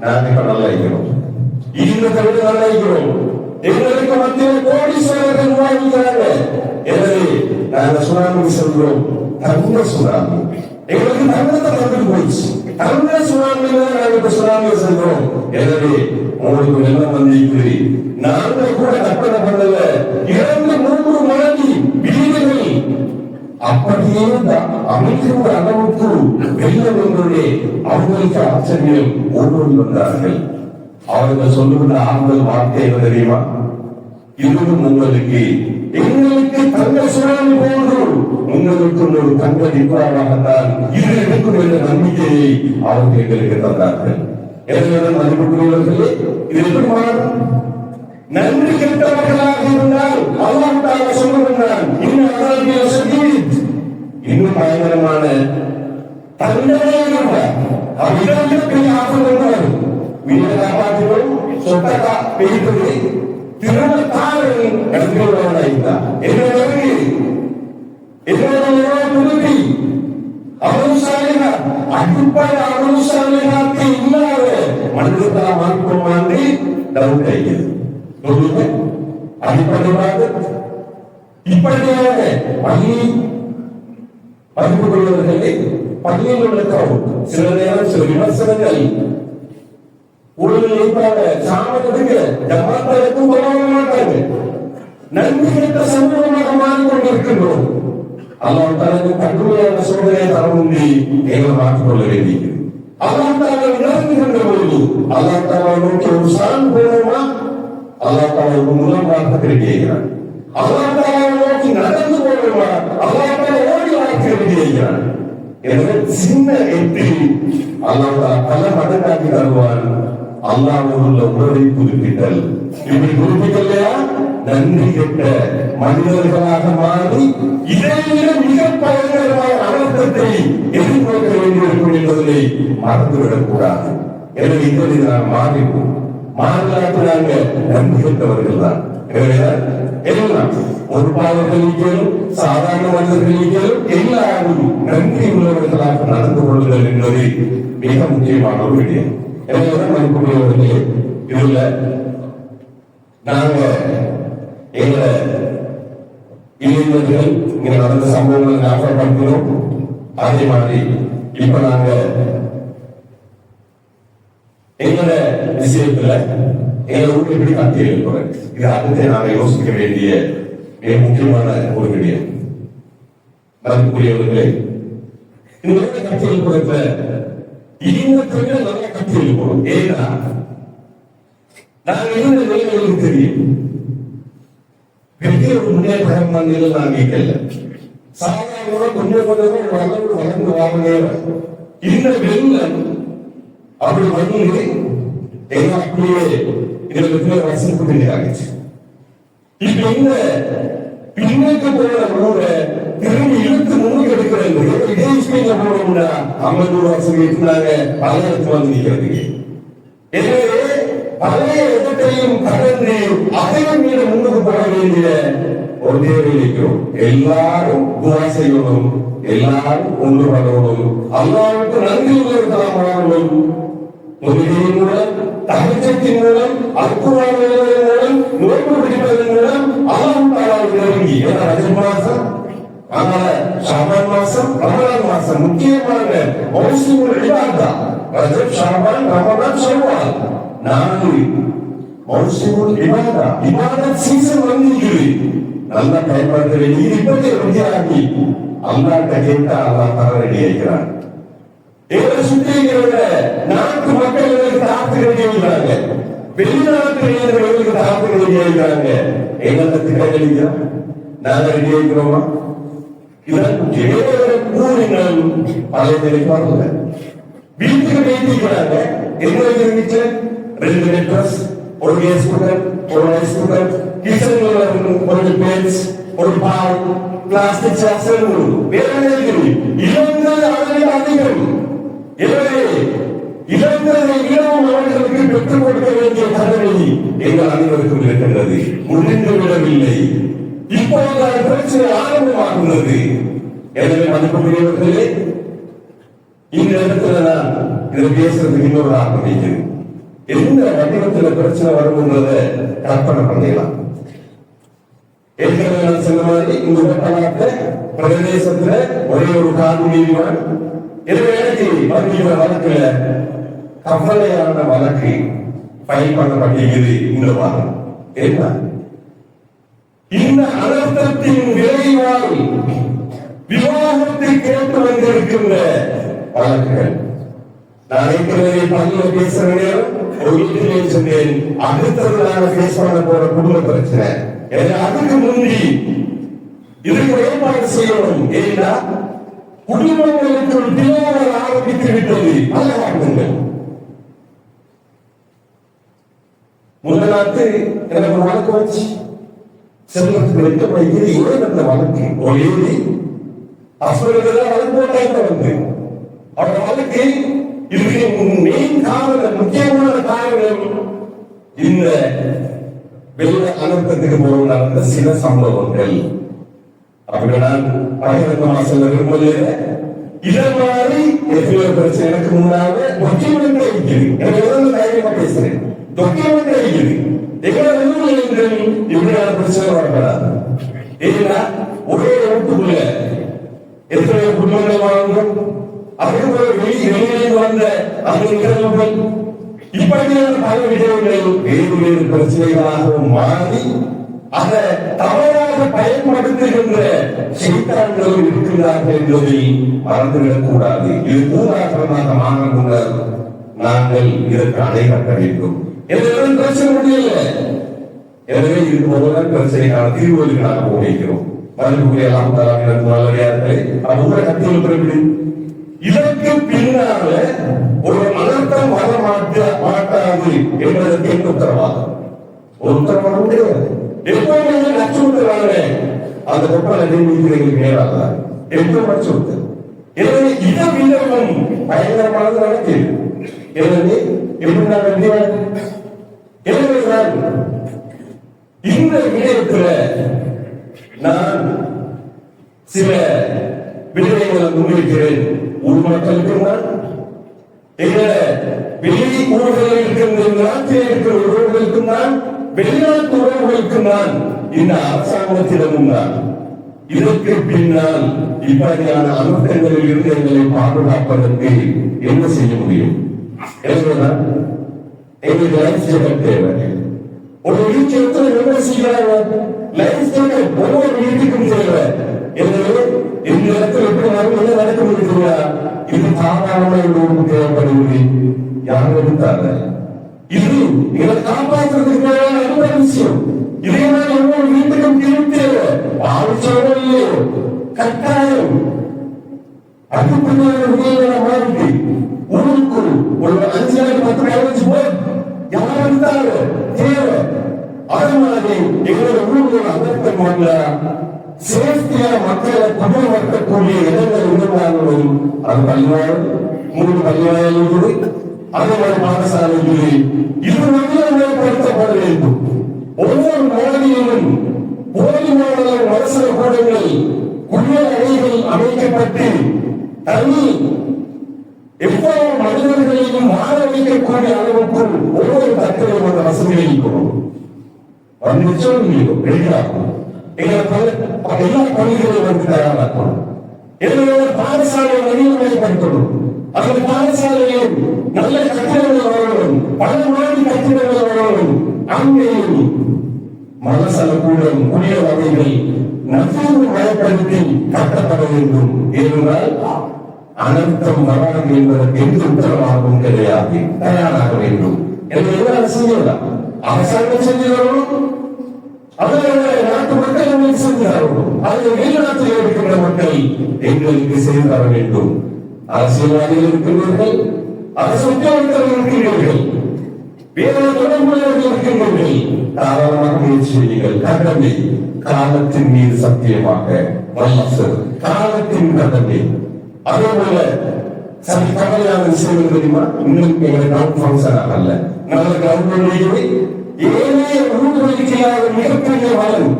நாங்கள் இப்ப நல்லா இருக்கிறோம். இந்த தவிர நல்லா இருக்கிறோம். எங்களுக்கு மத்தியில் கோடீஸ்வரர்கள் உருவாகிறாங்க. எனவே நாங்கள் சுனாமி சொல்றோம், தங்க சுனாமி. எங்களுக்கு தங்கத்தை தந்துட்டு போயிடுச்சு. தங்க சுனாமியில நாங்கள் சுனாமி சொல்றோம். எனவே உங்களுக்கு வெள்ளம் வந்திருக்குது. நாங்கள் கூட கற்பனை பண்ணல 2-3 மடங்கு வீடுகள் அப்படியே அமைக்கிற அளவுக்கு வெள்ளம் என்பதே அவங்களுக்கு ஆச்சரியம். ஓடோடி வந்தார்கள். அவர்கள் சொல்லுகிற ஆறுதல் வார்த்தை என்ன தெரியுமா? இதுவும் உங்களுக்கு எங்களுக்கு தங்க சுனாமி போன்று உங்களுக்கும் ஒரு தங்க நிர்வாகத்தான் இது இருக்கும் என்ற நம்பிக்கையை அவர்கள் எங்களுக்கு தந்தார்கள். எனவே மதிப்புக்குரியவர்களே, இது எப்படி மாறும்? நன்றி கெட்டவர்களாக இருந்தால் அல்லாஹ் தஆலா சொல்லுகிறான், இன்னும் பயங்கரமான தண்டனை பெரிய ஆபத்து வீட்டை காப்பாற்றினோம், சொத்தக்கா பெய்தது திரும்ப தாரை நடந்தவர்களாயிருந்தா என்னோட துருக்கி அவசாலிகா அடிப்படை அவசாலிகாக்கு இல்லாத மனிதர்களா மாற்றமாண்டு டவுட் ஆகியது. அடிப்படையாக இப்படியாக மதிப்புள்ளவர்களே, பள்ளியில் உள்ள சில நேரம் சில விமர்சனங்கள் ஊழல் சாமத்துக்கு ஜமாத்தலுக்கும் கொள்ள மாட்டாங்க. நன்றி கெட்ட சமூகமாக மாறிக்கொண்டிருக்கின்றோம். அல்லாஹ் தனது கடுமையான சோதனையை தரமுண்டி எங்களை மாற்றிக்கொள்ள வேண்டியது. அல்லாஹ் தாலா இறங்குகின்ற பொழுது அல்லாஹ் தாலா நோக்கி ஒரு சான் போனோமா, அல்லாஹ் தாலா ஒரு முதல் வார்த்தை கிடைக்கிறான். அல்லாஹ் தாலா நோக்கி நடந்து போனோமா, அல்லாஹ் தாலா ஓடி வார்த்தை கிடைக்கிறான். எனவே சின்ன எட்டி அல்லாஹ் தாலா பல மடங்காக்கி தருவான். அல்லாஹ்வுள்ள உறவை புதுப்பித்தல், இப்படி புதுப்பிக்கலையா நன்றி கெட்ட மனிதர்களாக மாறி இதைவிட மிக பயங்கரமான அனர்த்தத்தை எதிர்நோக்க வேண்டியிருக்கும் என்பதை மறந்துவிடக் கூடாது. எனவே இப்படி நாம் மாறிப்போம். மாறலாற்றாங்க நன்றி கெட்டவர்கள் தான். எல்லாம் ஒரு பாவர்களும் சாதாரண மனிதர்களும் எல்லாரும் நன்றி உள்ளவர்களாக நடந்து கொள்ளுதல் என்பது மிக முக்கியமான ஒரு விடயம். எனவே மதிப்புள்ளவர்களே, இதுல நாங்க எங்களை இளைஞர்கள் இங்க நடந்த சம்பவங்களை ஞாபகப்படுத்தினோம். அதே மாதிரி இப்ப நாங்க எங்களோட விஷயத்துல எங்களை ஊருக்கு எப்படி காட்டி இருக்கிறோம். இது அடுத்து நாங்க யோசிக்க வேண்டிய மிக முக்கியமான ஒரு விடயம். மதிப்புக்குரியவர்களே, இந்த கட்சி எழுப்புறப்ப இன்னத்தை விட நல்ல கட்சி எழுப்போம். ஏன்னா நாங்க இருந்த நிலைமைகளுக்கு தெரியும். பெரிய ஒரு முன்னேற்றம் நாங்கள் கேட்கல. சாதாரண கொஞ்சம் கொஞ்சம் வளர்ந்து வாங்க இந்த வெள்ளம் அப்படி வந்து எங்க அப்படியே இதுல வசதி பண்ணியாச்சு. இப்ப இந்த பின்னுக்கு போற ஊரை திரும்பி இழுத்து முன்னுக்கு எடுக்கிறது இதே ஸ்பீட்ல போனோம்னா 50 வருஷம் இருந்தாங்க பலருக்கு வந்து நிற்கிறதுக்கு. எனவே பழைய இடத்தையும் கடந்து அதையும் மீது முன்னுக்கு போக வேண்டிய ஒரு தேவை இருக்கிறோம். எல்லாரும் துவா செய்யணும், எல்லாரும் ஒன்று வரணும், அல்லாஹ்வுக்கு நன்றி உள்ளவர்களாக தொழுகையின் மூலம், தஹஜ்ஜத்தின் மூலம், அல்குர்ஆன் ஓதுவதன் மூலம், நோன்பு பிடிப்பதன் மூலம் அல்லாஹ் தஆலாவை நெருங்கி. ஏன்னா ரஜப் மாசம், அதனால ஷாபான் மாசம், ரமலான் மாசம் முக்கியமான மௌசூமுல் இபாதா. ரஜப், ஷாபான், ரமலான், ஷவ்வால் 4 மௌசூமுல் இபாதா. இபாதத் சீசன் வந்திருக்குது. நல்லா பயன்படுத்த வேண்டிய இப்படி ரெடியாகி அல்லாஹ்ட்ட கேட்டா அல்லாஹ் தர ரெடி ஆகிறான். எங்களை சுற்றி இருக்கிற நாட்டு மக்கள் எங்களுக்கு தாக்கு ரெடியாகிறாங்க, வெளிநாட்டு இளைஞர்களுக்கு தாக்கு ரெடியாகிறாங்க. எங்களை திட்டங்களிக்கிறோம், நாங்க ரெடி ஆகிறோமா? இதன் கூறினால் பழைய நிலைக்கு வரல. வீட்டுக்கு பேசிக்கிறாங்க. எங்களுக்கு இருந்துச்சு 2 நெட்வொர்க்ஸ், ஒரு கேஸ் குக்கர், ஒரு ரைஸ் குக்கர், கிச்சன்ல ஒரு பேன்ஸ், ஒரு பால், பிளாஸ்டிக் சாக்ஸ் வேற இவங்க அதிகம். எனவே இழந்ததை இன்னமும் அவர்களுக்கு பெற்றுக் கொடுக்க வேண்டிய கடமை எங்கள் அனைவருக்கும் இருக்கின்றது. முடிந்து விடவில்லை. இப்போது பிரச்சனை ஆரம்பமாகுகிறது. எனவே மதிப்புக்குரியவர்களே, இந்த இடத்துல நான் இதை பேசுறதுக்கு இன்னொரு ஆரம்பிக்கிறேன். எந்த வடிவத்தில் பிரச்சனை வரும்ன்றத கற்பனை பண்ணிடலாம். ஏற்கனவே நான் சொன்ன மாதிரி இந்த உடற்பலாத்த பிரதேசத்துல ஒரே ஒரு காது நீதிவான். எனவே எனக்கு வருகிற வழக்குல கவலையான வழக்கு ஃபைல் பண்ணப்பட்டிருக்கிறது. இந்த வாரம் என்ன இந்த அனர்த்தத்தின் விளைவால் விவாகத்தை கேட்டு வந்திருக்கின்ற வழக்குகள். நான் ஏற்கனவே பள்ளியில பேசுற நேரம் ஒரு வீட்டிலே சொன்னேன், அடுத்தது நாங்கள் பேச பண்ண போற குடும்ப பிரச்சனை. அதுக்கு முந்தி இதுக்கு ஏற்பாடு செய்யணும். ஏன்னா குடும்பங்களுக்கு ஒரு விவாதம் ஆரம்பித்து விட்டது. பல காரணங்கள். முதல் நாட்டு எனக்கு வழக்கு வச்சு செல்வத்துக்கு வைக்கப்படுகிறது. ஏன் அந்த வழக்கு ஒரு ஏறி ஹஸ்பண்டுதான் வழக்கு போட்டாங்க வந்து அவரோட வழக்கு இதுக்கு மெயின் காரணம், முக்கியமான காரணம் இந்த வெள்ள அனர்த்தத்துக்கு போது நடந்த சில சம்பவங்கள். அப்படி நான் பகிரங்கமா சொல்ல விரும்பல. இதை மாதிரி எத்தனை பிரச்சனை எனக்கு முன்னால டாக்குமெண்ட் இருக்குது. எனக்கு தைரியமா பேசுறேன். டாக்குமெண்ட் இருக்குது. எங்களோட இப்படியான பிரச்சனை வரப்படாது. ஏன்னா ஒரே வீட்டுக்குள்ள எத்தனை குடும்பங்கள் வாழ்ந்தோம். அதுக்கு வெளியே வந்த அந்த நிகழ்வுகள் இப்படியான பல விடயங்கள் வேறு வேறு பிரச்சனைகளாகவும் மாறி அதை தவறாக பயன்படுத்துகின்ற செய்தித்தாள்கள் இருக்கிறார்கள் என்பதை மறந்துவிடக் கூடாது. இது பூராட்டமாக மாற முன்னர் நாங்கள் இதற்கு அணை கட்ட வேண்டும். எதுவும் பிரச்சனை முடியல. எனவே இது போலதான் பிரச்சனைக்கான தீர்வுகளுக்கு நாங்கள் போகிறோம். மறுபடியும் எல்லாம் நல்லவையார்களே அவங்க கத்தியில் பிறகு இதற்கு பின்னால ஒரு அனர்த்தம் வர மாட்டாது என்பதற்கு என்ன உத்தரவாதம்? ஒரு உத்தரவாதம் கிடையாது. எப்போதுமே அச்சுறுத்தலான அந்த கொப்பளை நீதிகளுக்கு மேலாக எப்போதும் அச்சுறுத்தல். எனவே இதை விடவும் பயங்கரமானது நடக்கிறது. எனவே எப்படி நான் எனவேதான் இந்த விடயத்தில் நான் சில விடயங்களை முன்வைக்கிறேன். ஊர் மக்களுக்கும் தான், எங்களை வெளி ஊர்களில் இருக்கின்ற நாட்டில் இருக்கிற உறவுகளுக்கும் தான், வெளிநாட்டு உறவுகளுக்கும் தான், இந்த அரசாங்கத்திடமும் தான். இதற்கு பின்னால் இப்படியான அனர்த்தங்களில் இருந்து எங்களை பாதுகாப்பதற்கு என்ன செய்ய முடியும்? எனவேதான் எங்களுக்கு லைஃப் ஜாக்கெட் தேவை. ஒரு வீச்சத்தை என்ன செய்யறாங்க? லைஃப் ஜாக்கெட் ஒவ்வொரு வீட்டுக்கும் தேவை. எனவே இந்த இடத்துல எப்படி என்ன நடக்க முடியுங்களா? இது சாதாரண தேவைப்படுவது. யாரும் எடுத்தாங்க. இது இதை காப்பாற்றுறதுக்கு நல்ல விஷயம். இதே மாதிரி ஒவ்வொரு வீட்டுக்கும் தேவை. ஆலோசனை இல்லையோ கட்டாயம் அதுக்குள்ள மாறிட்டு ஊருக்கு ஒரு 5 நாள் 10 நாள் போய் யாரும் எடுத்தாங்க தேவை. அதே மாதிரி எங்களோட ஊருக்கு அனர்த்தம் வரல, சேஃப்டியா மக்களை குடும்பம் வரக்கூடிய இடங்கள் இருந்தாலும் அது பள்ளிவாயம் 3 பள்ளிவாயம் இருக்குது. அதே மாதிரி பாடசாலை இருக்குது. இது மேம்படுத்தப்பட வேண்டும். ஒவ்வொரு மாநிலமும் போதுமான மருத்துவ கூடங்கள் குடிநீர் அணைகள் அமைக்கப்பட்டு தனி எவ்வளவு மனிதர்களையும் வாழ வைக்கக்கூடிய அளவுக்கு ஒவ்வொரு தக்கவையும் அந்த வசதியை இருக்கிறோம். வெளியாகும் எல்லா பள்ளிகளையும் வந்து தயாராக்கணும். எங்களோட பாடசாலையை நவீனமயப்படுத்தணும். அந்த பாடசாலையில் நல்ல கட்டிடங்கள் வரணும், பல மாடி கட்டிடங்கள் வரணும். அங்கேயும் மனசல கூடம் குடிய வகைகள் நவீனமயப்படுத்தி கட்டப்பட வேண்டும். ஏனென்றால் அனர்த்தம் வராது என்பதற்கு எந்த உத்தரவாகவும் கிடையாது. தயாராக வேண்டும். என்ன செய்யலாம்? அரசாங்கம் செஞ்சு வரணும். நாட்டு மக்கள் எங்களுக்கு செய்து தரணும். அதில் வெளிநாட்டில் இருக்கின்ற மக்கள் எங்களுக்கு செய்து தர வேண்டும். அரசியல்வாதிகள் இருக்கின்றீர்கள், அரசு உத்தியோகத்தர்கள் இருக்கின்றீர்கள், வேறு தொடர்புள்ளவர்கள் இருக்கின்றீர்கள். தாராளமாக முயற்சி செய்யுங்கள். கடமை காலத்தின் மீது சத்தியமாக காலத்தின் கடமை. அதே போல சரி, கவலையான விஷயம் தெரியுமா? இன்னும் எங்களை கிரவுண்ட் ஃபங்க்ஷன் ஆகல. நல்ல கிரவுண்ட் ஏழே ஊர்களுக்கு மிகப்பெரிய வளம்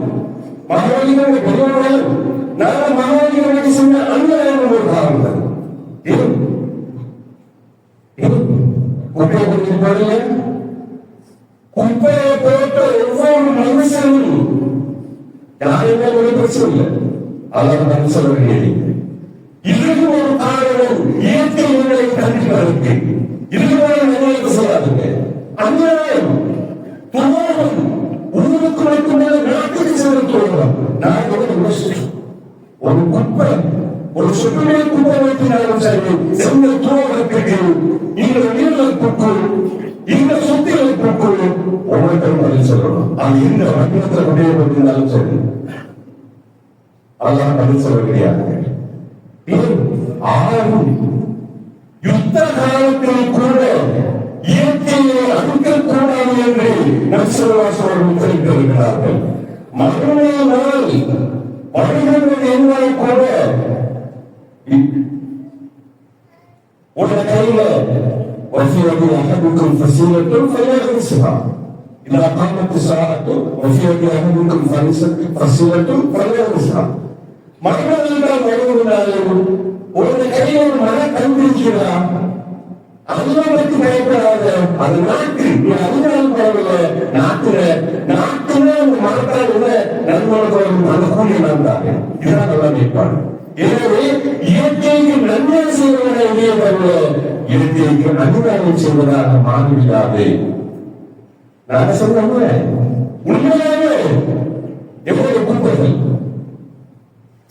மகாவலிகள் பெரிய வளம். நாங்கள் மகாவலிகளுக்கு சொன்ன அண்ணன் ஒரு காரணம் குப்பையை போட்ட ஒவ்வொரு மனுஷனும் யாருமே ஒரு பிரச்சனை இல்லை. அதான் நான் சொல்ல வேண்டியது. இதுக்கு ஒரு காரணம் இயற்கை முறையை கண்டிப்பாருக்கு. இதுக்கு நினைவு செய்யாதுங்க. அநியாயம் துரோகம் ஊருக்கு மட்டுமே நாட்டுக்கு சென்று தோழம். நான் ஒரு குப்பை ஒரு சுற்றுலா குப்பை வைத்தினாலும் சரி, சென்ற துரோகத்துக்கு இந்த உயிரிழப்புக்குள் இந்த சொத்திழப்புக்குள் ஒவ்வொருத்தரும் பதில் சொல்லணும். அது எந்த வடிவத்தில் உபயோகப்படுத்தினாலும் சரி, அதெல்லாம் பதில் சொல்ல கிடையாது. ஆளும் யுத்த காலத்தில் கூட இயற்கையை அழிக்கக்கூடாது என்று நக்சல்வாசர்கள் தெரிவித்திருக்கிறார்கள். மறுமையினால் வழிகள் என்பதை கூட உடைய கையில وفي أحدكم فسيلة فليغرسها إذا قامت الساعة وفي أحدكم فسيلة فليغرسها. மக்கள் வருவதாலும் ஒரு கையில் ஒரு மரம் கண்டிருக்கிறார். அதெல்லாம் பற்றி பயப்படாத. அது நாட்டு அதிகாரம் பரவல நாட்டுல அந்த மரத்தால் உள்ள நன்மணம் அந்த கூலி நடந்தாங்க. இதுதான் நல்லா மேற்பாடு. எனவே இயற்கைக்கு நன்மை செய்வதை தவிர இயற்கைக்கு அநியாயம் செய்வதாக மாறிவிடாது. நாங்க சொல்றோம் உண்மையாகவே எவ்வளவு குப்பைகள்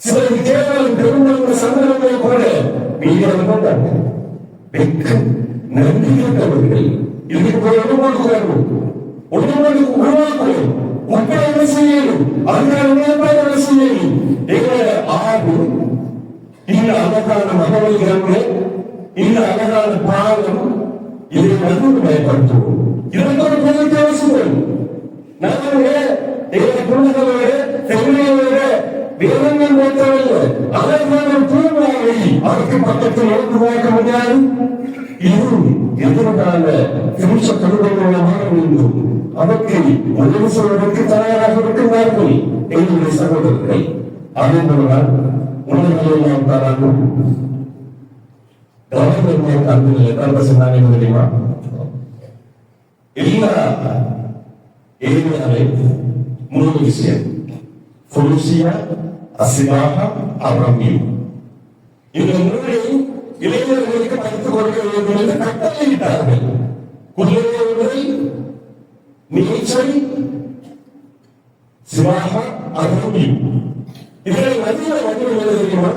சிலருக்கு கேவலம் பெருமாள் சந்தர்ப்பங்களை கூட மீண்டும் கொண்டாங்க. வெக்கம் நன்றி கேட்டவர்கள் இதுக்கு போய் ஒன்றுமொழிக்கு உருவாக்கணும். குப்பை என்ன செய்யணும், அதனால மேற்பாடு செய்யணும். எங்களை ஆடு இந்த அழகான மகவல்கள் இந்த அழகான பாலம் இதை நன்கு பயன்படுத்துவோம். இதற்கு ஒரு பொருள் தேவைப்படும். நாங்கள் எங்களை குழந்தைகளோட செவிலியோட வேதங்கள் வைத்தவில்லை. அதற்கான பூர்வாவை அதற்கு பக்கத்தில் உருவாக்க முடியாது. இது எதிர்கால திருச்ச தொழில்நுட்பமாக வேண்டும். அதற்கு உதவி செய்வதற்கு தயாராக இருக்கிறார்கள் எங்களுடைய சகோதரர்கள். அதே போலதான் உணவுகளை நாம் தராகும் சொன்னாங்க தெரியுமா? எல்லா ஏரியாவை 3 விஷயம் புருஷியா அசிவாக அறமியம் இந்த 3 இளைஞர்களுக்கு படித்துக் கொடுக்க வேண்டும் என்று கட்டளையிட்டார்கள். குதிரை நீச்சல் சிவாக அறமியம் இதை அதிக வடிவம் என்ன தெரியுமா?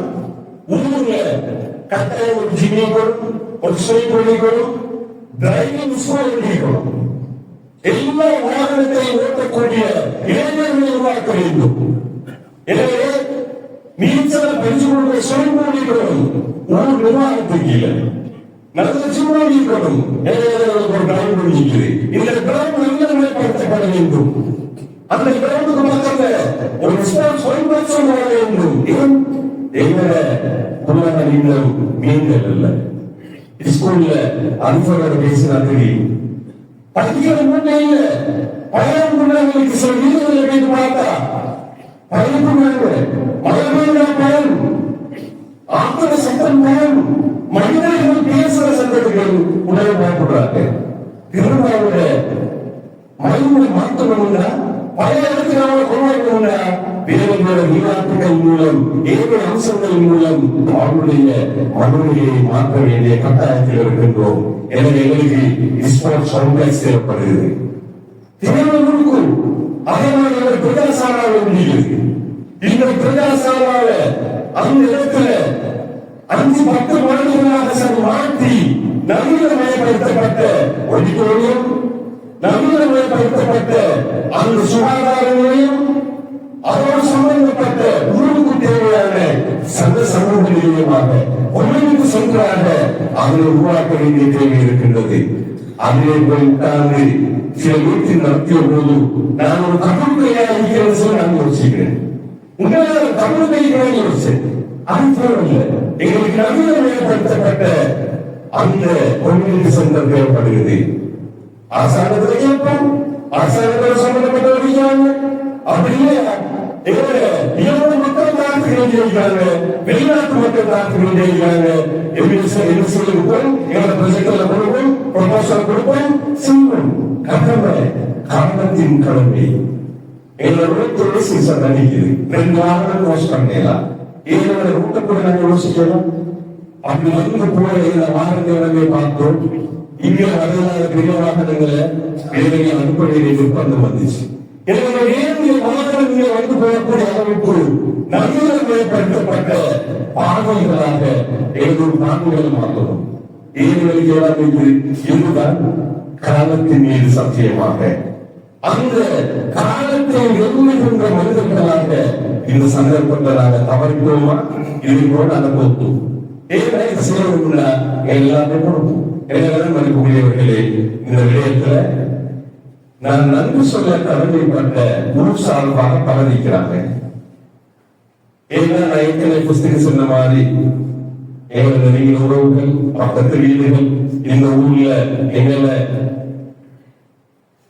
ஊர்ல கட்டாயம் ஒரு ஜிம்மிகளும் ஒரு சுயதொழில்களும் டிரைவிங் ஸ்கூல் இருக்கணும். எல்லா வாகனத்தை ஓட்டக்கூடிய இளைஞர்களை உருவாக்க வேண்டும். எனவே நீச்சல் பயிற்சி கொடுக்க சுயதொழில்களும் ஊர் நிர்வாகத்துக்கு இல்லை நல்ல ஜிம்மில் இருக்கணும். ஒரு டிரைவ் பண்ணிக்கிறது. இந்த டிரைவ் நிலைப்படுத்தப்பட வேண்டும். அந்த கிரவுண்டுக்கு பக்கத்துல ஒரு ஸ்போர்ட்ஸ் வைப்ரேஷன் வர வேண்டும். எங்கள புள்ளநீங்களும் மீன்கள் இல்லை. ஸ்கூல்ல அனுபவ பேசினா தெரியும். படிக்கிற முன்னையில பயம் பிள்ளைங்களுக்கு சில வீடுகளை போய் பார்த்தா பயப்படுவாங்க. மழை பயம், ஆத்திர சட்டம் பயம், மனிதர்கள் பேசுற சட்டத்துகள் உடனே பயப்படுறாங்க. திருவிழாவோட மயங்களை மாற்றணும்னா பழைய இடத்துல கொண்டாடணும்னா வேறொரு நீராட்டுகள் மூலம் ஏழு அம்சங்கள் மூலம் அவருடைய மனநிலையை மாற்ற வேண்டிய கட்டாயத்தில் இருக்கின்றோம். எனவே எங்களுக்கு ஸ்போர்ட்ஸ் காம்ப்ளெக்ஸ் தேவைப்படுகிறது. திருவள்ளூருக்கும் அதனால பிரஜாசாலாவை முடியுது. இந்த பிரஜாசாலாவ அந்த இடத்துல 5-10 மடங்குகளாக மாற்றி நவீனமயப்படுத்தப்பட்ட ஒடிட்டோரியம், நவீனமயப்படுத்தப்பட்ட அந்த சுகாதார நிலையம், அதோடு சம்பந்தப்பட்ட ஊருக்கு தேவையான சந்த சமூக நிலையமாக ஒன்றுக்கு சென்றாக அதை உருவாக்க வேண்டிய தேவை இருக்கின்றது. அதிலே போய் உட்கார்ந்து சில வீட்டில் நடத்திய போது நான் ஒரு தமிழ் கையாக இருக்கிறது நான் யோசிக்கிறேன். உங்களால் தமிழ் கையாக யோசிச்சேன். அது தேவையில்லை. எங்களுக்கு நவீனமயப்படுத்தப்பட்ட அந்த கம்யூனிட்டி சென்டர் தேவைப்படுகிறது. அரசாங்கத்தில் கேட்போம், அரசாங்கத்தில் சம்பந்தப்பட்டவர்கள் அப்படி இல்லையா எங்களுடைய மக்கள் தாக்குகிறாங்க, வெளிநாட்டு மக்கள் தாக்குகிறாங்க. எங்களோட ப்ரொஜெக்ட்ல கொடுப்போம், ப்ரொபோசல் கொடுப்போம், செய்வோம். காரணத்தின் கடமை எங்களோட தொழில் சீசன் நினைக்குது. 2 வாரம் யோசிச்சு பண்ணலாம். எங்களோட ரூட்டை கூட நாங்கள் யோசிக்கலாம். அப்படி வந்து போல வாரத்தை பார்த்தோம். இங்கே வரலாறு பெரிய வாகனங்களை வேலையை அனுப்பக்கூடிய நிர்பந்தம் வந்துச்சு. எங்களுடைய வாகனங்களை வந்து போகக்கூடிய அமைப்பு நவீனமயப்படுத்தப்பட்ட பாதைகளாக எங்களோட நாடுகளை மாற்றணும். ஏழைகளுக்கு ஏதாவது இதுதான் காலத்தின் மீது சத்தியமாக அந்த காலத்தை எண்ணுகின்ற மனிதர்களாக இந்த சந்தர்ப்பத்தை நாங்கள் தவறிப்போமா? இதை கூட அனுபவத்தோம். எல்லாமே கொடுப்போம். எல்லாம் மதிப்புடையவர்களே, இந்த விடயத்துல நான் நன்கு சொல்ல கடமைப்பட்ட ஊர் சார்பாக பலனிக்கிறாங்க. ஏன்னா நான் ஏற்கனவே புஸ்தகம் சொன்ன மாதிரி எங்களது நெருங்கிய உறவுகள், பக்கத்து வீடுகள், இந்த ஊர்ல எங்களை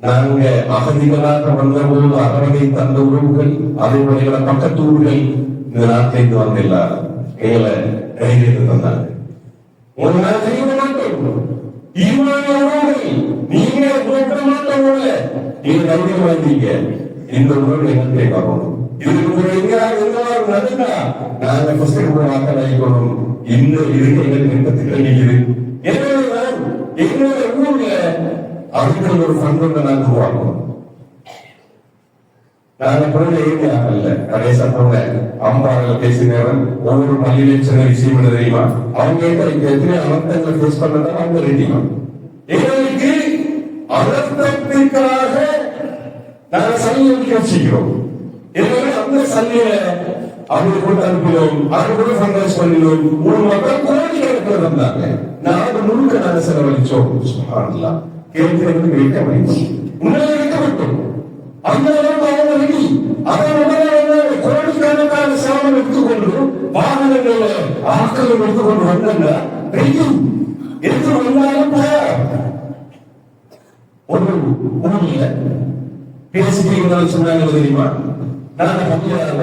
நாங்க அகதிகளாக வந்தபோது அரவணை தந்த உறவுகள், அதே போல எங்களை பக்கத்து ஊர்கள் இந்த நாட்டிலிருந்து வந்த எல்லாரும் எங்களை கைது தந்தாங்க. ஒரு நாள் செய்ய மாட்டோம், நீங்க மாட்டோம், நீங்க கைது வந்தீங்க. இந்த உறவு எங்க கேட்கணும். இதுக்கு நடந்தா நாங்க புஸ்தகம் வைக்கணும். இந்த இதுக்கு எங்களுக்கு நிறுத்தத்துக்கு நிற்குது. எங்களுடைய ஊர்ல அதுக்கு ஒரு ஃபண்ட் நாங்க உருவாக்கணும். நாங்க பிறகு ஏரியா ஆகல. கடைசா போன அம்பாவில் பேசினவன் ஒவ்வொரு பள்ளியிலும் சின்ன விஷயம் என்ன தெரியுமா? அவங்க எத்தனை அனர்த்தங்களை ஃபேஸ் பண்ணதா அவங்க ரெடிமா. எங்களுக்கு அனர்த்தத்திற்காக நாங்க சல்லியை வச்சுக்கிறோம். எனவே அந்த சல்லியை அவங்க கூட அனுப்பினோம், அவங்க கூட ஃபண்ட் பண்ணினோம். 3 மக்கள் கோடிக்கணக்கில் வந்தாங்க. நாடு முழுக்க நாங்க செலவழிச்சோம். சுப்ஹானல்லாஹ். கேட்கிறது வைக்க முடியும். உண்மையை வைக்க விட்டோம். அந்த கோடிக்கணக்கான சேவம் எடுத்துக்கொண்டு வாகனங்களை ஆக்களும் எடுத்துக்கொண்டு வந்தாங்க. எடுத்து வந்தாலும் ஒரு ஊர்ல பேசிட்டீங்க சொன்னாங்க தெரியுமா? நாங்க பள்ளியால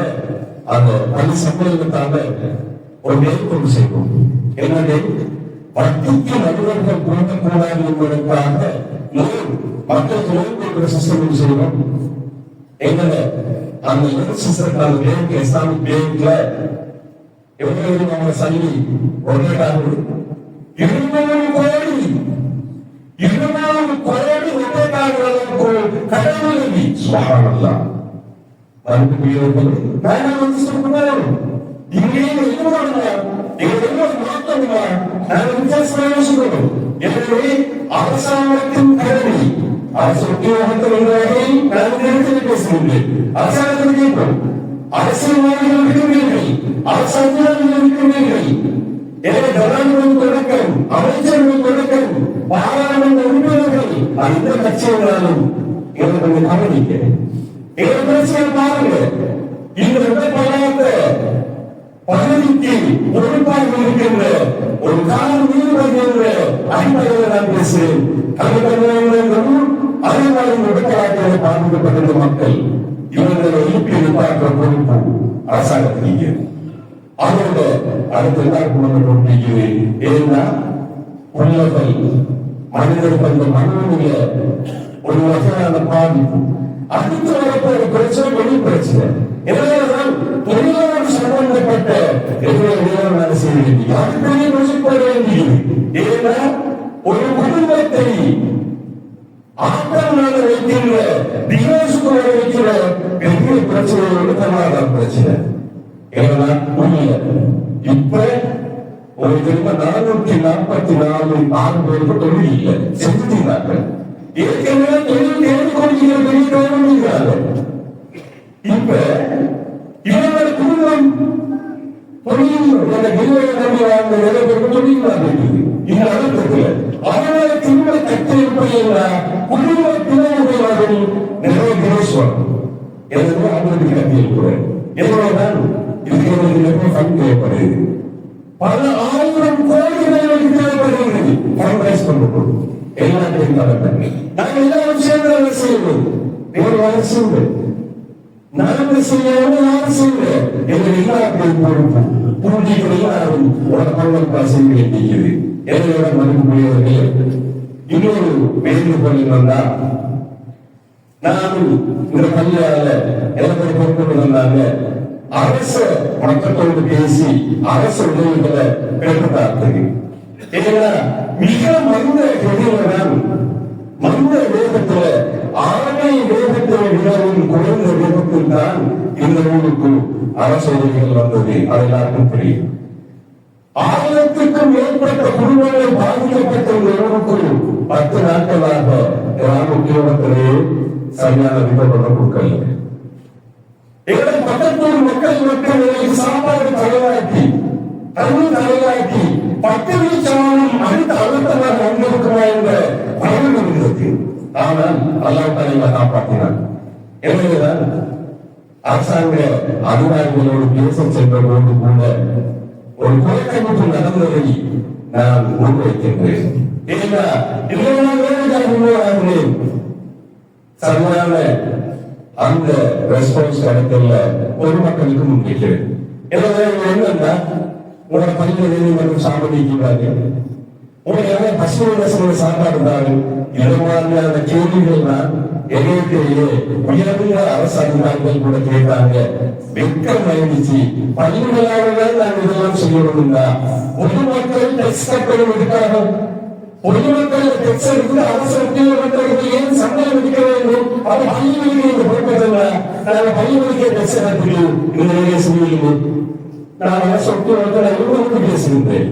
அந்த பள்ளி சம்பளத்தால ஒரு மேற்கொண்டு செய்வோம். என்னது வட்டிக்கு நடுவர்கள் கொடுக்கக்கூடாது என்பதற்காக மக்கள் தொழில் கொடுக்கிற சிஸ்டம் செய்வோம். எங்களை அந்த சிஸ்டத்தால் பேங்க், இஸ்லாமிக் பேங்க்ல எவ்வளவு அவங்க சல்லி ஒரே 200 கோடி கடவுள். சுப்ஹானல்லாஹ். அரசாங்கத்தின் கடமை அரசு உத்தியோகத்தில் பேசுகின்றேன். அரசாங்கத்தில் கேட்போம், அரசியல்வாதிகள் இருக்கிறீர்கள், அரசாங்கத்தில் இருக்கிறீர்கள். எனவே ஜனாதிபதி தொடக்கம், அமைச்சர்கள் தொடக்கம், பாராளுமன்ற உறுப்பினர்கள் அந்த கட்சிகளாலும் இதை கொஞ்சம் கவனிக்க. எங்க பிரச்சனை பாருங்க. இந்த பகுதிக்கு பொறுப்பாக இருக்கின்ற ஒரு காலம் நீதிமன்ற அடிப்படையில் நான் பேசுகிறேன். அதேமாதிரி பாதிக்கப்பட்ட மக்கள் இவர்களை எழுப்பி பார்க்கிற பொறுப்பு அரசாங்கத்திற்கு. அவரோட அடுத்த பொறுப்பிக்கிறது. ஏன்னா உள்ளவர்கள் மனிதர்கள் அந்த மனநிலைய ஒரு வகையான பாதிப்பு. அடுத்து வரப்போற பிரச்சனை வெளி பிரச்சனை. எனவேதான் தொழிலாளர் சம்பந்தப்பட்ட வேலை செய்ய வேண்டிய அதுக்குரிய யோசிப்பட வேண்டியது. ஏன்னா ஒரு குடும்பத்தை ஆக்கம் வைக்கின்ற தினேசுக்குள்ள வைக்கிற பெரிய பிரச்சனை பொருளாதார பிரச்சனை. ஏன்னா இப்ப ஒரு திரும்ப 444 ஆண் பேருக்கு தொழில் இல்லை செஞ்சுட்டாங்க. ஏற்கனவே தொழில் தேடி கொடுக்கிற பெரிய கவர்மெண்ட். இப்ப இவங்களோட குடும்பம் தொழில் இந்த அழுத்தத்தில் அவங்களோட திரும்ப கட்டியிருப்பதில் குடும்ப பிள்ளைகள் நிறைய தினேஸ்வரம் அவங்களுக்கு கட்டியிருக்கிறேன். எவ்வளவுதான் இதுக்கு ஃபண்ட் தேவைப்படுது. பல 1000 கோடிகளுக்கு தேவைப்படுகிறது ஃபண்ட் ரைஸ் பண்ணுறோம். எல்லாத்தையும் தரப்பட்டு நாங்கள் எல்லாரும் சேர்ந்து அதை செய்வோம். ஒரு அரசு நாங்கள் செய்யணும், யாரும் செய்யல. எங்கள் எல்லாத்தையும் பொறுப்பு பூஜைகள் எல்லாரும் ஒரு பங்கள் செய்ய வேண்டியது. எங்களோட மதிப்புடையவர்களே, இன்னொரு வேண்டுகோள் என்னன்னா, நானும் இந்த பள்ளியால எனக்கு பொறுப்பு வந்தாங்க. அரசு மக்களோடு பேசி அரசு உதவிகளை பெற்றுத்தார்கள். மிக மந்த கதிரவன் மந்த வேகத்துல ஆணை வேகத்தில் விடவும் குறைந்த வேகத்தில் தான் இந்த ஊருக்கு அரசு உதவிகள் வந்தது. அது எல்லாருக்கும் தெரியும். 1000க்கும் மேற்பட்ட குடும்பங்கள் பாதிக்கப்பட்ட இந்த ஊருக்கு 10 நாட்களாக கிராம உத்தியோகத்திலே சரியான விபத்து கொடுக்கல. எங்களை பக்கத்தூர் மக்கள் சாப்பாடு தலைவாக்கி தண்ணி தலைவாக்கி 10 நிமிஷம் அடுத்த அழுத்தமாக வந்திருக்கிறா என்ற பயம் இருந்தது. ஆனால் அல்லாஹ் தஆலா காப்பாற்றினார். எனவேதான் அரசாங்க அதிகாரிகளோடு பேச சென்ற போது கூட ஒரு குறைக்கமிட்டு நடந்ததை நான் முன்வைக்கின்றேன். சரியான அந்த ரெஸ்பான்ஸ் கிடைக்கல பொதுமக்களுக்கு முன்வைக்கிறேன். எனவே என்னன்னா, உங்களோட பள்ளியில் நீதிமன்றம் சாப்பிடுறாங்க, உங்களை பசுமை சாப்பாடு இருந்தாரு. இது மாதிரியான கேள்விகள் தான் எங்களுக்கிடையே உயர்ந்த அரசு அதிகாரிகள் கூட கேட்டாங்க. வெக்கம் ஆயிடுச்சு. பள்ளிகளாக நாங்கள் இதெல்லாம் செய்யணும்னா பொதுமக்கள் டெக்ஸ் கட்டுவதற்காக பொதுமக்கள் டெக்ஸ் எடுத்து அரசு உத்தியோகத்தர்கள் ஏன் சம்பளம் விதிக்க வேண்டும்? அது பள்ளிகளுக்கு பொறுப்பதில்ல. நாங்கள் பள்ளிகளுக்கே டெக்ஸ் கட்டுகிறோம். இந்த நிலையை செய்யணும். நான் அரசு உத்தியோகத்தில் எவ்வளவு பேசுகின்றேன்.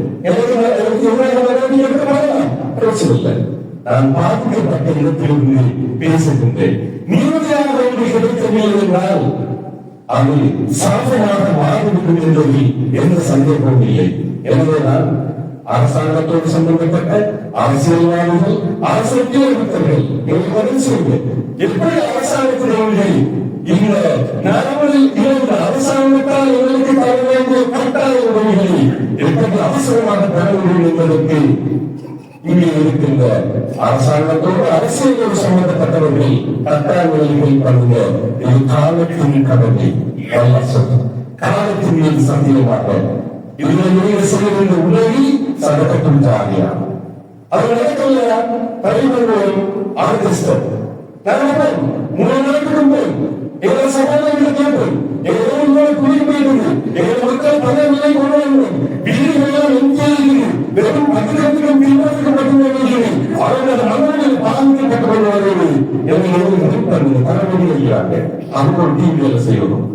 பிரச்சனை. நான் பாதிக்கப்பட்ட இடத்திலிருந்து பேசுகின்றேன். நீதியாக வேண்டி கிடைக்கவில்லை என்றால் அது சாதமாக மாறிவிடும் என்பதில் எந்த சந்தேகமும் இல்லை. எனவேதான் அரசாங்கத்தோடு சம்பந்தப்பட்ட அரசியல்வாதிகள் அரசு உத்தியோகத்தர்கள் எப்படி அரசாங்கத்தினர்கள் இந்த நாவலில் இருந்த அரசாங்கத்தால் எங்களுக்கு தர வேண்டிய கட்டாய உதவிகளை எப்படி அவசரமாக தர முடியும் என்பதற்கு இங்கே இருக்கின்ற அரசாங்கத்தோடு அரசியலோடு சம்பந்தப்பட்டவர்கள் கட்டாய உதவிகள் பண்ணுங்க. இது காலத்தின் கடமை, காலத்தின் மீது சத்தியமாக இதில் செய்ய வேண்டிய உதவி சட்டத்தின் ஜாதியா அது நடக்கலையா? தலைவர்களும் ஆர்கெஸ்டர் நடப்போம். 3 நாட்களுக்கும் போய் எங்களை சகோதரர்கள் கேட்போம். எங்களை குடிப்போயிருக்கு. எங்கள் மக்கள் பல நிலை கொண்டு வந்தோம். வீடுகளெல்லாம் எங்கே வெறும் 10 பின்பற்றுக்கு மட்டுமே அவர்கள் மன்னர்கள் பாதிக்கப்பட்டு கொள்வார்கள். எங்களை தரப்படி வைக்கிறார்கள். அவங்க ஒரு டிவியில செய்யணும்.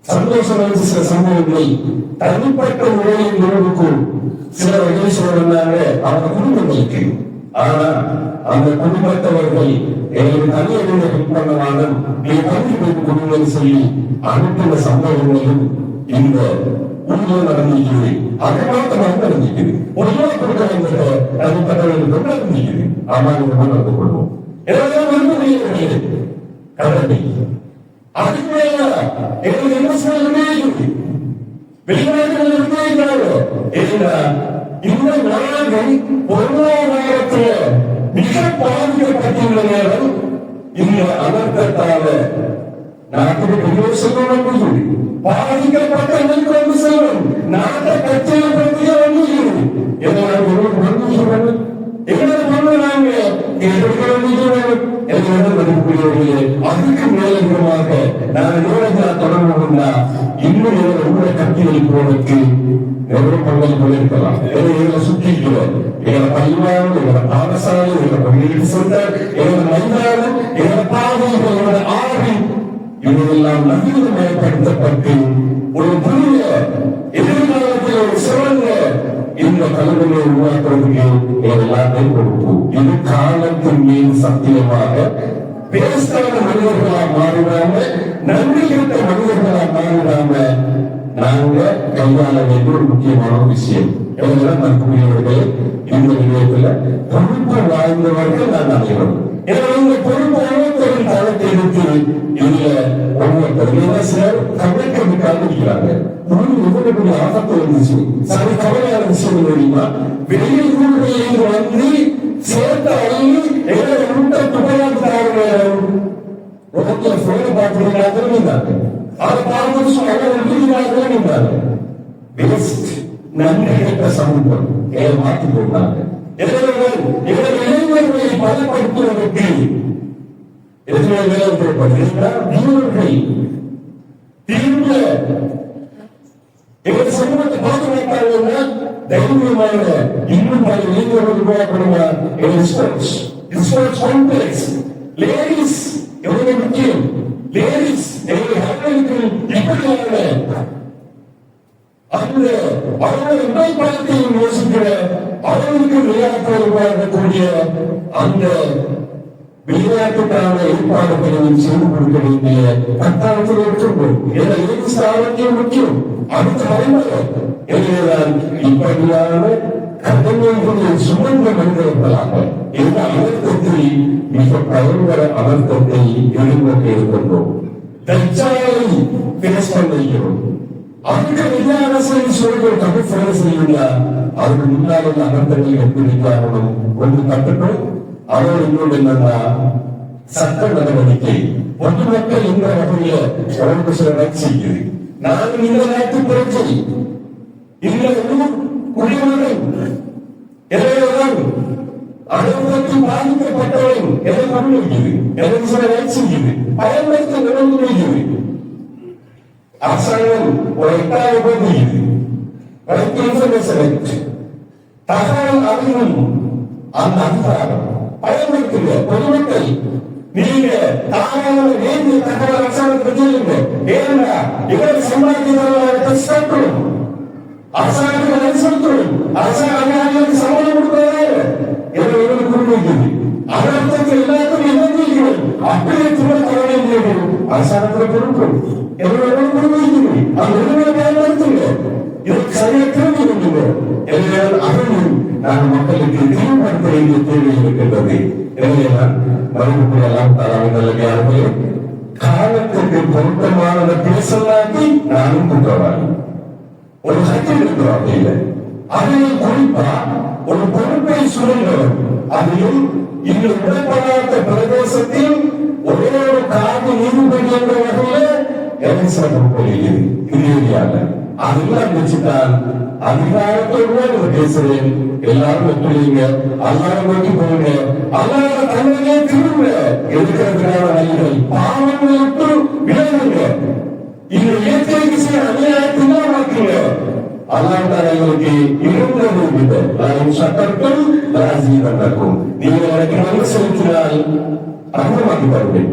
சந்தோஷம் சில சம்பவங்களை தனிப்பட்ட முறையில் நிறுவுக்கும் சில வகையில் சொல்றாங்க அவங்க குடும்பங்களுக்கு. ஆனா அந்த குடும்பத்தவர்கள் எங்களுக்கு தனியாக ஹெல்ப் பண்ணவாங்க நீ தனி குடும்பம் சொல்லி அனுப்பின சம்பவங்களும் இந்த ஊரில் நடந்திருக்கிறது. அது மாத்திரம் நடந்திருக்குது. பொதுவாக கொடுக்க வேண்டிய தனிப்பட்டவர்களுக்கு நடந்திருக்குது. ஆமா இந்த நடந்து கொள்வோம். ஏதாவது விரும்புகிறீர்கள் கடமை. அதுக்கு மேல எங்களுக்கு என்ன சொல்லுமே வெளிநாடுகள் இந்த நாடுகள் பொருளாதாரத்தில் மிக பாதிக்கப்பட்டுள்ள நேரம் இந்த அனர்த்தத்தால நாட்டுக்கு பெரிய செல்வம் சொல்லி பாதிக்கப்பட்ட எங்களுக்கு வந்து செல்வம் நாட்டை கட்சியப்படுத்திய வந்து எங்களோட மண்ணு நாங்க அதுக்கு மேலமாக நான் தொடர்புனா இன்னும் ஊரை கட்டி வைப்பதற்கு எவ்வளவு பங்களிப்பு இருக்கலாம். எங்களை சுற்றிக்கிறோம். எங்களை பள்ளிவாரம், எங்களை பாடசாலை, எங்களை பள்ளியில் சென்றார், எங்களை மைதானம், எங்களை பாதைகள், எங்களை ஆறு இவையெல்லாம் நவீனமயப்படுத்தப்பட்டு ஒரு புதிய எதிர்காலத்தில் ஒரு சிறந்த இந்த கல்வியை உருவாக்குவதற்கு எல்லாத்தையும் கொடுப்போம். இது காலத்தின் மீது சத்தியமாக பேசாத மனிதர்களா மாறிடாம நன்றி கிட்ட மனிதர்களா மாறிடாம நாங்க கையாள வேண்டிய ஒரு முக்கியமான விஷயம். எவ்வளவு நன்றியவர்கள் இந்த நிலையத்தில் பொறுப்பு வாய்ந்தவர்கள் நான் அனைவரும். எனவே இந்த பொறுப்பு தளத்தை எடுத்து இதுல ஒவ்வொருத்தர் சிலர் கவலைக்கு காண்பிக்கிறாங்க. எவ்வளவு பெரிய ஆபத்து வந்துச்சு, சரி கவலையான விஷயம் தெரியுமா? வெளியில் ஊர்களில் வந்து சேர்த்த அள்ளி எங்களை முட்டை துணையாக்குறாங்க. உலகத்துல போன பார்த்துருக்காங்க நீந்தாங்க, அதை பார்த்து சொன்னாங்க நீந்தாங்க. வேஸ்ட் நன்றி என்ற சமூகம் மாற்றிக் கொண்டாங்க. இளைஞர்களை பலப்படுத்துவதற்கு எத்தனை வீரர்கள் தீவிர எங்கள் சமூகத்தை பாதுகாப்பாங்க. தைரியமான இன்னும் பல இளைஞர்கள் உருவாக்கணுமா? ஸ்போர்ட்ஸ் காம்ப்ளெக்ஸ் லேடிஸ் எவ்வளவு முக்கியம். லேடிஸ் எங்களுக்கு இப்படியான அந்த அவர்கள் உடல் பலத்தையும் யோசிக்கிற அவர்களுக்கு விளையாட்டு உருவாக்கக்கூடிய அந்த விளையாட்டுக்கான ஏற்பாடுகளையும் செய்து கொடுக்க வேண்டிய கட்டாயத்தில் இருக்கின்றோம். ஆரோக்கியம் முக்கியம். அடுத்த தலைமுறை எனவேதான் இப்படியான கடமைகளை சுமந்த மனிதர்களாக இந்த அனர்த்தத்தை மிக பயங்கர அனர்த்தத்தை எதிர்நோக்க இருக்கின்றோம். தச்சாலை பேஸ் பண்ணுகிறோம். அதுக்கு நிதி அரசியல் சொல்கள் தமிழ் செய்யுங்களா? அதுக்கு முன்னால் உள்ள அனர்த்தங்களை எப்படி காரணம் ஒன்று கட்டுட்டோம். அதோடு இன்னொன்று என்னன்னா சட்ட நடவடிக்கை பொதுமக்கள் இந்த வகையில அவருக்கு சில ரைட் செய்யுது. நாங்கள் இந்த நாட்டு பிரச்சனை இந்த குடிமகன் எல்லாம் அனுபவத்தை பாதிக்கப்பட்டவன் எதை அனுமதிக்குது, எனக்கு சில ரைட் செய்யுது, பயன்படுத்த நடவடிக்கை அரசாங்கம் ஒரு 8000 பேர் செய்யுது. தகவல் அறிவும் அந்த அதிகாரம் பயன்படுத்துங்க. பொதுமக்கள் நீங்க தாராள வேண்டிய தகவல் அரசாங்கத்தை சொல்லுங்க. ஏன்னா இவரை சம்பாதிக்கிறோம், அரசாங்கத்துக்கு செலுத்தும், அரசாங்க அதிகாரிகளுக்கு சம்பளம் கொடுக்கிறாங்க. இவர்களுக்கு குறிப்பிட்டது அனர்த்தத்தை எல்லாத்தையும் இழந்தீர்கள். அப்படியே துணை தர வேண்டியது அரசாங்கத்தில் பொறுப்பு. எவ்வளவு குறிப்பிட்டது அந்த உரிமையை பயன்படுத்துங்க. இதற்கு சரியாக திரும்பி கொண்டுங்க. அதையும் நாங்கள் மக்களுக்கு தெளிவுபடுத்த வேண்டிய தேவை இருக்கின்றது. எனவேதான் மறுபடியெல்லாம் தலைமையாளர்களே காலத்துக்கு பொருத்தமானதை பேசலாட்டி நானும் குற்றவாளி. ஒரு சட்டம் இருக்கிறோம் இல்லை, அதையும் குறிப்பா ஒரு பொறுப்பை சுழன்றவர். அதையும் இங்கு விடப்படாத பிரதேசத்தில் ஒரே ஒரு காது நீதிபதி என்ற வகையில எலெக்ஷன் இல்லையாக அதெல்லாம் வச்சுதான் அதிகாரத்தோடு பேசுறேன். எல்லாரும் ஒத்துழைங்க, அல்லாத நோக்கி போங்க, அல்லாத தன்மையே திரும்ப எடுக்கிறதுக்கான வழிகள் பாவங்களை விட்டு விலகுங்க. இந்த இயற்கைக்கு சில அநியாயத்தான் மாற்றுங்க. அல்லாத எங்களுக்கு இருந்தது சட்டத்தில் ராஜீவன் நடக்கும். நீங்கள் எனக்கு நன்மை செலுத்தினால் அர்த்தமாக்கி தருவேன்.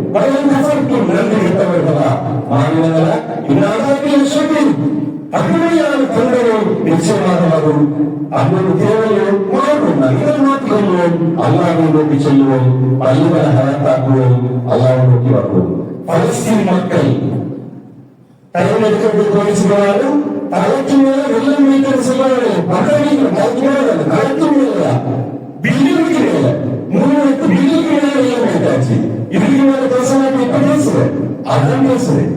நன்றி விட்டவர்களா மாநிலங்களா இந்த சொல்லி அருமையான தொண்டரும் நிச்சயமாக வரும். அவ்வளவு தேவையும் மாறும். இதன் மாற்றுவோம், அல்லாவை நோக்கி செல்வோம், பள்ளிகளை ஹயாத்தாக்குவோம், அல்லாவை நோக்கி வருவோம். பலஸ்தீன் மக்கள் டைம் எடுக்கிறது பேசுகிறாரும் தலைக்கு மேல வெள்ளம் வைக்கிறது சொல்றாரு. பதவிகள் தலைக்கு மேல தலைக்கு மேல பில்லுக்கு மேல 3 பில்லுக்கு மேல வெள்ளம் வைத்தாச்சு. இதுக்கு மேல பேசலாம். இப்ப பேசுறேன், அதான் பேசுறேன்.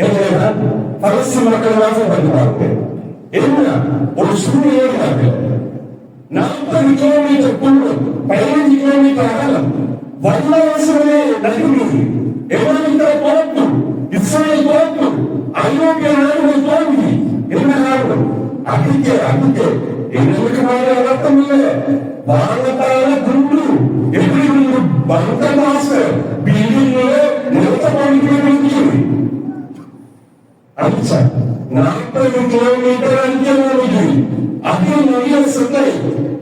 எனவேதான் பலஸ்தீன் மக்கள் வாசப்படுகிறார்கள். என்ன ஒரு சூழ்நிலை 40 கிலோமீட்டர் தூரம் 15 கிலோமீட்டர் அகலம் வல்லரசுகளே நடுங்குது. எவ்வளவு தோற்று இஸ்ரேல் தோற்று ஐரோப்பிய நாடுகள் தோல்வி. என்ன காரணம்? அடிக்க எங்களுக்கு மாதிரி அர்த்தம் இல்லை. வானத்தால குண்டு எப்படி பந்த மாஸ்டர் பில்டிங் நிறுத்தப்பட்டு அடிச்சா 40 கிலோமீட்டர் அடிக்க அதில் நிறைய சந்தை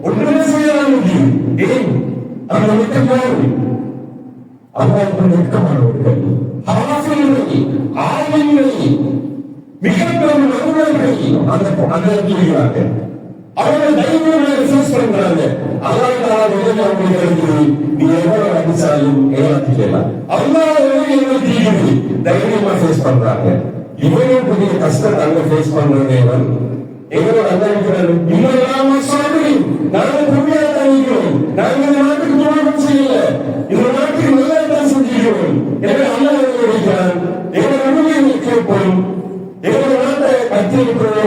ஒன்றுமே செய்ய ஏன் அந்த நிற்கமானது அவ்வாறு நிற்கமானவர்கள் ஆய்வுகளை மிக பெரும் நண்பர்களை அந்த அவர்கள் தைரியமாக ரிசர்ச் பண்றாங்க. நீ எவ்வளவு அடிச்சாலும் ஏமாத்திக்கலாம். தைரியமா ஃபேஸ் பண்றாங்க. இவரும் புதிய கஷ்டம் அங்க ஃபேஸ் பண்றேன். எங்களோட அந்தாக்கிறாரு இன்னும் சொல்றேன். நாங்கள் புண்ணியா தனிக்கிறோம். நாங்கள் இந்த நாட்டுக்கு துரோகம் செய்யல, இந்த நாட்டுக்கு நல்லா தான் செஞ்சு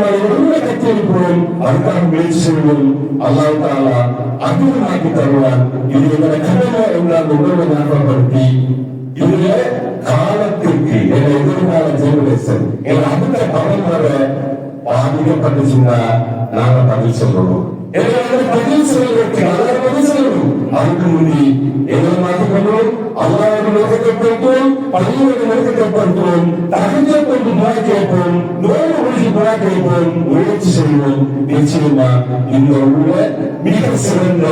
கட்டியிருப்போம், அதுக்காக முயற்சி செய்வோம். அல்லாஹ் தஆலா அதிகமாக்கி தருவான். இது எங்களை கடமை என்ற அந்த உணர்வை ஞாபகப்படுத்தி இதுல காலத்திற்கு எங்க எதிர்கால ஜெனரேஷன் எங்க அடுத்த தலைமுறை பாதிக்கப்பட்டுச்சுன்னா நாங்க பதில் சொல்லணும். பதில் சொல்வதற்கு அல்லாஹ் பதில் சொல்லணும். அதுக்கு முந்தி எங்களை மாற்றிக்கொள்வோம். அல்லாஹ்வுடைய நோக்கத்தைப்படுத்துவோம், பள்ளியுடைய நோக்கத்தைப்படுத்துவோம், தகஜத் கொண்டு துஆ கேட்போம், நோன்பு பிடிச்சு துஆ கேட்போம், முயற்சி செய்வோம். நிச்சயமா இந்த ஊரை மிக சிறந்த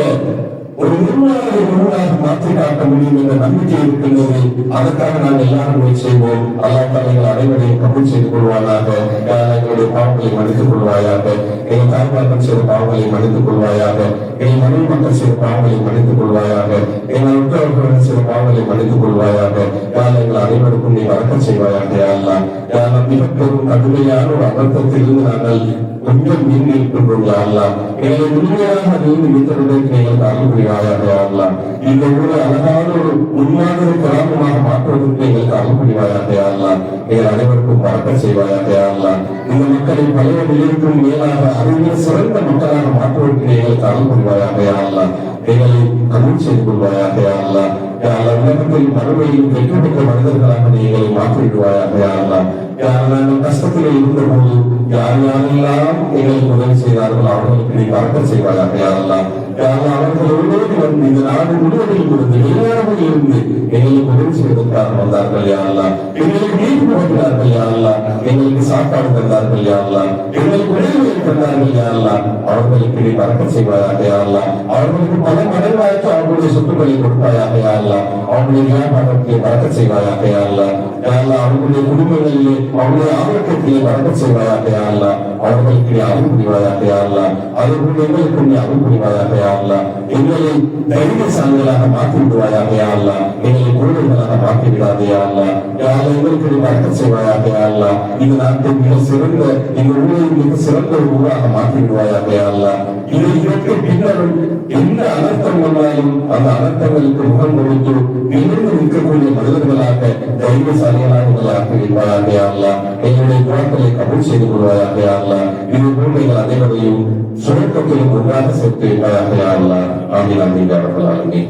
ஒரு நிர்வாக மாற்றி காட்ட முடியும் என்ற நம்பிக்கை இருக்கின்றது. அதற்காக நாங்கள் எல்லாரும் முயற்சி செய்வோம். அல்லாஹ் தஆலா எங்கள் அனைவரையும் கபூல் செய்து கொள்வாயாக. எங்களுடைய பாவங்களை மன்னித்துக் கொள்வாயாக. எங்கள் தாய்மார்கள் செய்த பாவங்களை மன்னித்துக் கொள்வாயாக. எங்கள் மனைவி மக்கள் செய்த பாவங்களை மன்னித்துக் கொள்வாயாக. எங்கள் உற்றவர்கள் செய்த பாவங்களை மன்னித்துக் கொள்வாயாக. எங்கள் அனைவருக்கும் நீ வரக்கச் செய்வாயாக. அல்லாஹ் மிக பெரும் கடுமையான ஒரு அபத்தத்திலிருந்து நாங்கள் கொஞ்சம் மீன் இருக்கின்றோம். எங்களை உண்மையாக நீண்டு மீட்டவர்களுக்கு எங்களுக்கு அருள் புரிவாயாக. இந்த ஊரை அழகான ஒரு உண்மையான கிராமமாக மாற்றுவதற்கு எங்களுக்கு அருள் புரிவாயாக. எங்கள் அனைவருக்கும் வரக்கச் செய்வாயாக. இந்த மக்களை பழைய நிலைக்கும் மேலாக அறிவியல் சிறந்த மக்களாக மாற்றுவதற்கு எங்களுக்கு அருள் புரிவாயாக. எங்களை கபூல் செய்து கொள்வாயாக. உலகத்தில் மறுமையில் வெற்றி பெற்ற மனிதர்களாக எங்களை மாற்றிவிடுவாயாக. நாங்கள் கஷ்டத்தில் இருந்த போது யார் யாரெல்லாம் எங்களுக்கு உதவி செய்தார்கள் அவர்களுக்கு நீ வரக்கச் செய்வாயாக. அவர்கள் ஒருவருக்கு வந்து இந்த நாடு முழுவதில் இருந்து வெளிநாடுகளில் இருந்து எங்களுக்கு உதவி செய்வதற்காக வந்தார்கள். எங்களுக்கு நீதி போகிறார்கள். எங்களுக்கு சாப்பாடு தந்தார்கள். எங்களுக்கு உதவி தந்தார்கள். அவர்களுக்கு நீ வரக்கச் செய்வாயாக. அவர்களுக்கு பல மடங்காய்க்கு அவர்களுடைய சொத்துக்களை கொடுப்பாயாக. அவர்களுடைய வியாபாரத்தை வரக்கச் செய்வாயாக. அவர்களுடைய குடும்பங்களிலே அவருடைய ஆரோக்கியத்திலே வரக்கச் செய்வாயாக. அவர்களுக்கு அருள் புரிவாயாக. அவர்களுடைய எங்களுக்கு நீ அருள் புரிவாயாக. எங்களை தைரியசாலிகளாக மாற்றி விடுவாயாக. எங்களை கோவில்களாக மாற்றி விடாதே. எங்களுக்கு நீ வரக்கச் செய்வாயாக. இந்த நாட்டில் மிக சிறந்த இந்த ஊரில் மிக சிறந்த ஒரு ஊராக மாற்றி விடுவாயாக. இதை இதற்கு பின்னரும் எந்த அனர்த்தம் வந்தாலும் அந்த அனர்த்தங்களுக்கு முகம் கொடுத்து நிமிர்ந்து நிற்கக்கூடிய மனிதர்களாக தைரியசாலிகளாக எங்களை ஆக்கி விடுவாயாக. எங்களுடைய குழந்தைகளை கபூல் செய்து கொள்வாயாக. இது போன்ற எங்கள் அனைவரையும் சுரக்கத்திலும் ஒன்றாக சேர்த்து வைப்பாயாக. ஆமீன் ஆமீன் யா ரப்பல் ஆலமீன்.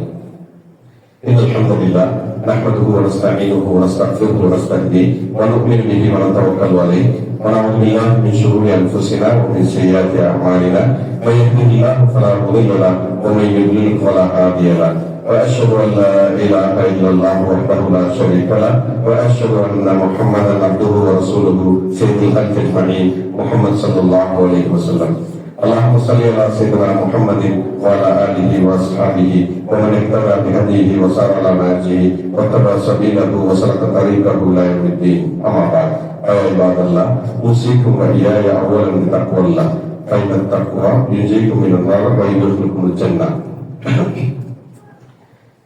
الحمد لله نحمده ونستعينه ونستغفره ونستهديه ونؤمن به ونتوكل عليه ونعوذ بالله من شرور انفسنا ومن سيئات اعمالنا من يهده الله فلا مضل له ومن يضلل فلا هادي له واشهد ان لا اله الا الله وحده لا شريك له واشهد ان محمدا عبده ورسوله سيد الخلق اجمعين محمد صلى الله عليه وسلم. اللهم صل على سيدنا محمد وعلى اله واصحابه ومن اهتدى بهديه وسار على نهجه واتبع سبيله وسلك طريقه الى يوم الدين. اما بعد ايها عباد الله اوصيكم واياي اولا بتقوى الله فان التقوى ينجيكم من النار ويدخلكم الجنه.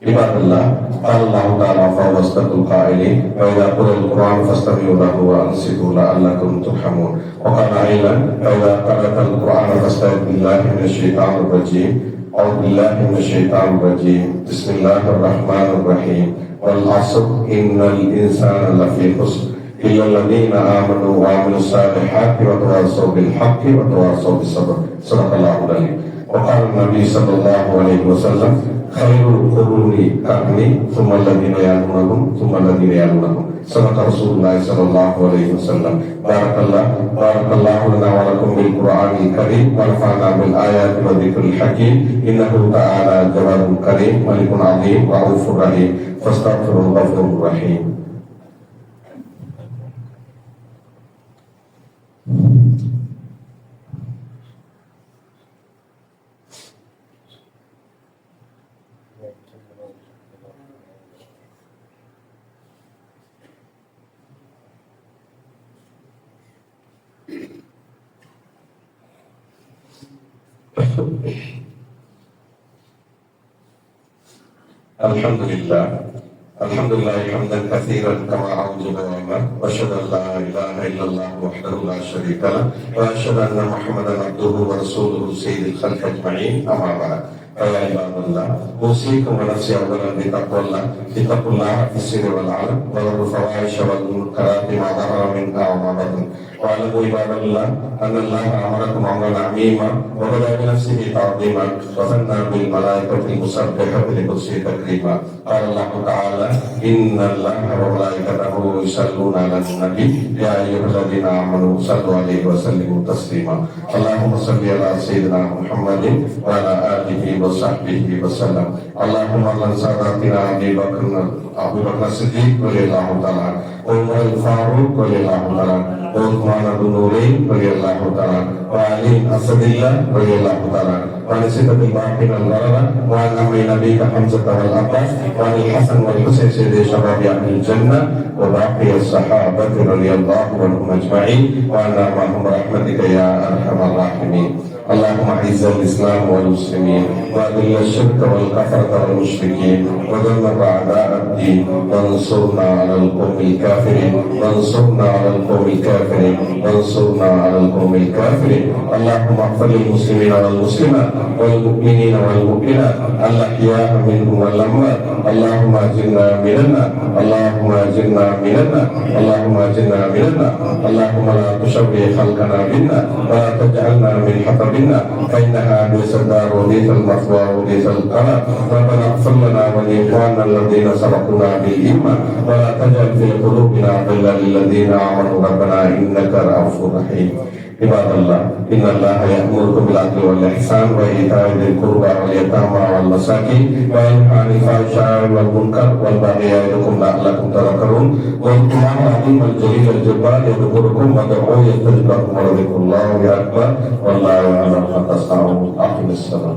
عباد الله قال الله تعالى فهو اصدق القائلين واذا قرئ القران فاستمعوا له وانصتوا لعلكم ترحمون. وقال ايضا واذا قرات القران فاستعذ بالله من الشيطان الرجيم اعوذ بالله من الشيطان الرجيم بسم الله الرحمن الرحيم والعصر ان الانسان لفي خسر الا الذين امنوا وعملوا الصالحات وتواصوا بالحق وتواصوا بالصبر. صدق الله العظيم. وقال النبي صلى الله عليه وسلم خير القرون قرني ثم الذين يلونهم ثم الذين يلونهم. صدق رسول الله صلى الله عليه وسلم. بارك الله لنا ولكم بالقرآن الكريم ونفعنا بالآيات والذكر الحكيم إنه تعالى جواد كريم ملك عظيم رؤوف رحيم فاستغفروا الغفور الرحيم. الحمد لله حمدا كثيرا كما اوجب وامر واشهد ان لا اله الا الله وحده لا شريك له واشهد ان محمدا عبده ورسوله سيد الخلق اجمعين. اما بعد فيا عباد الله أوصيكم ونفسي أولا بتقوى الله اتقوا الله في السر والعلن وذروا الفواحش والمنكرات ما ظهر منها وما بطن واعلموا عباد الله أن الله أمركم أمرا عظيما وبدأ بنفسه تعظيما وثنى بالملائكة المسبحة لقدسه تكريما قال الله تعالى إن الله وملائكته يصلون على النبي يا أيها الذين آمنوا صلوا عليه وسلموا تسليما اللهم صل على سيدنا محمد وعلى آله وصحبه وسلم اللهم لن ساداتنا أبي بكر الصديق رضي الله تعالى وعمر الفاروق رضي الله تعالى وعثمان بن نورين رضي الله تعالى وعلي أسد الله رضي الله تعالى وعن ستة الباقين الغربة وعن أمر نبيك حمزة والعباس وعن الحسن والحسين سيد شباب أهل الجنة وباقي الصحابة رضي الله عنهم أجمعين وعنا معهم برحمتك يا أرحم الراحمين اللهم أعز الإسلام والمسلمين وأذل الشرك والكفرة والمشركين ودمر أعداء الدين وانصرنا على القوم الكافرين وانصرنا على القوم الكافرين وانصرنا على القوم الكافرين اللهم اغفر للمسلمين والمسلمات والمؤمنين والمؤمنات الأحياء منهم والأموات اللهم أجرنا من النار اللهم أجرنا من النار اللهم أجرنا من النار اللهم لا تشوه خلقنا بالنار ولا تجعلنا من حطب النار فإنها بئس الدار وبئس المثوى وبئس القرار ربنا اغفر لنا ولإخواننا الذين سبقونا بالإيمان ولا تجعل في قلوبنا غلا للذين آمنوا ربنا إنك رؤوف رحيم عباد الله إن الله يأمركم بالعدل والإحسان وإيتاء ذي القربى واليتامى والمساكين وينهى عن الفحشاء والمنكر والبغي يعظكم لعلكم تذكرون واذكروا الله العظيم الجليل الجبار يذكركم وادعوه يستجب لكم ولذكر الله أكبر والله يعلم ما تصنعون أقم الصلاة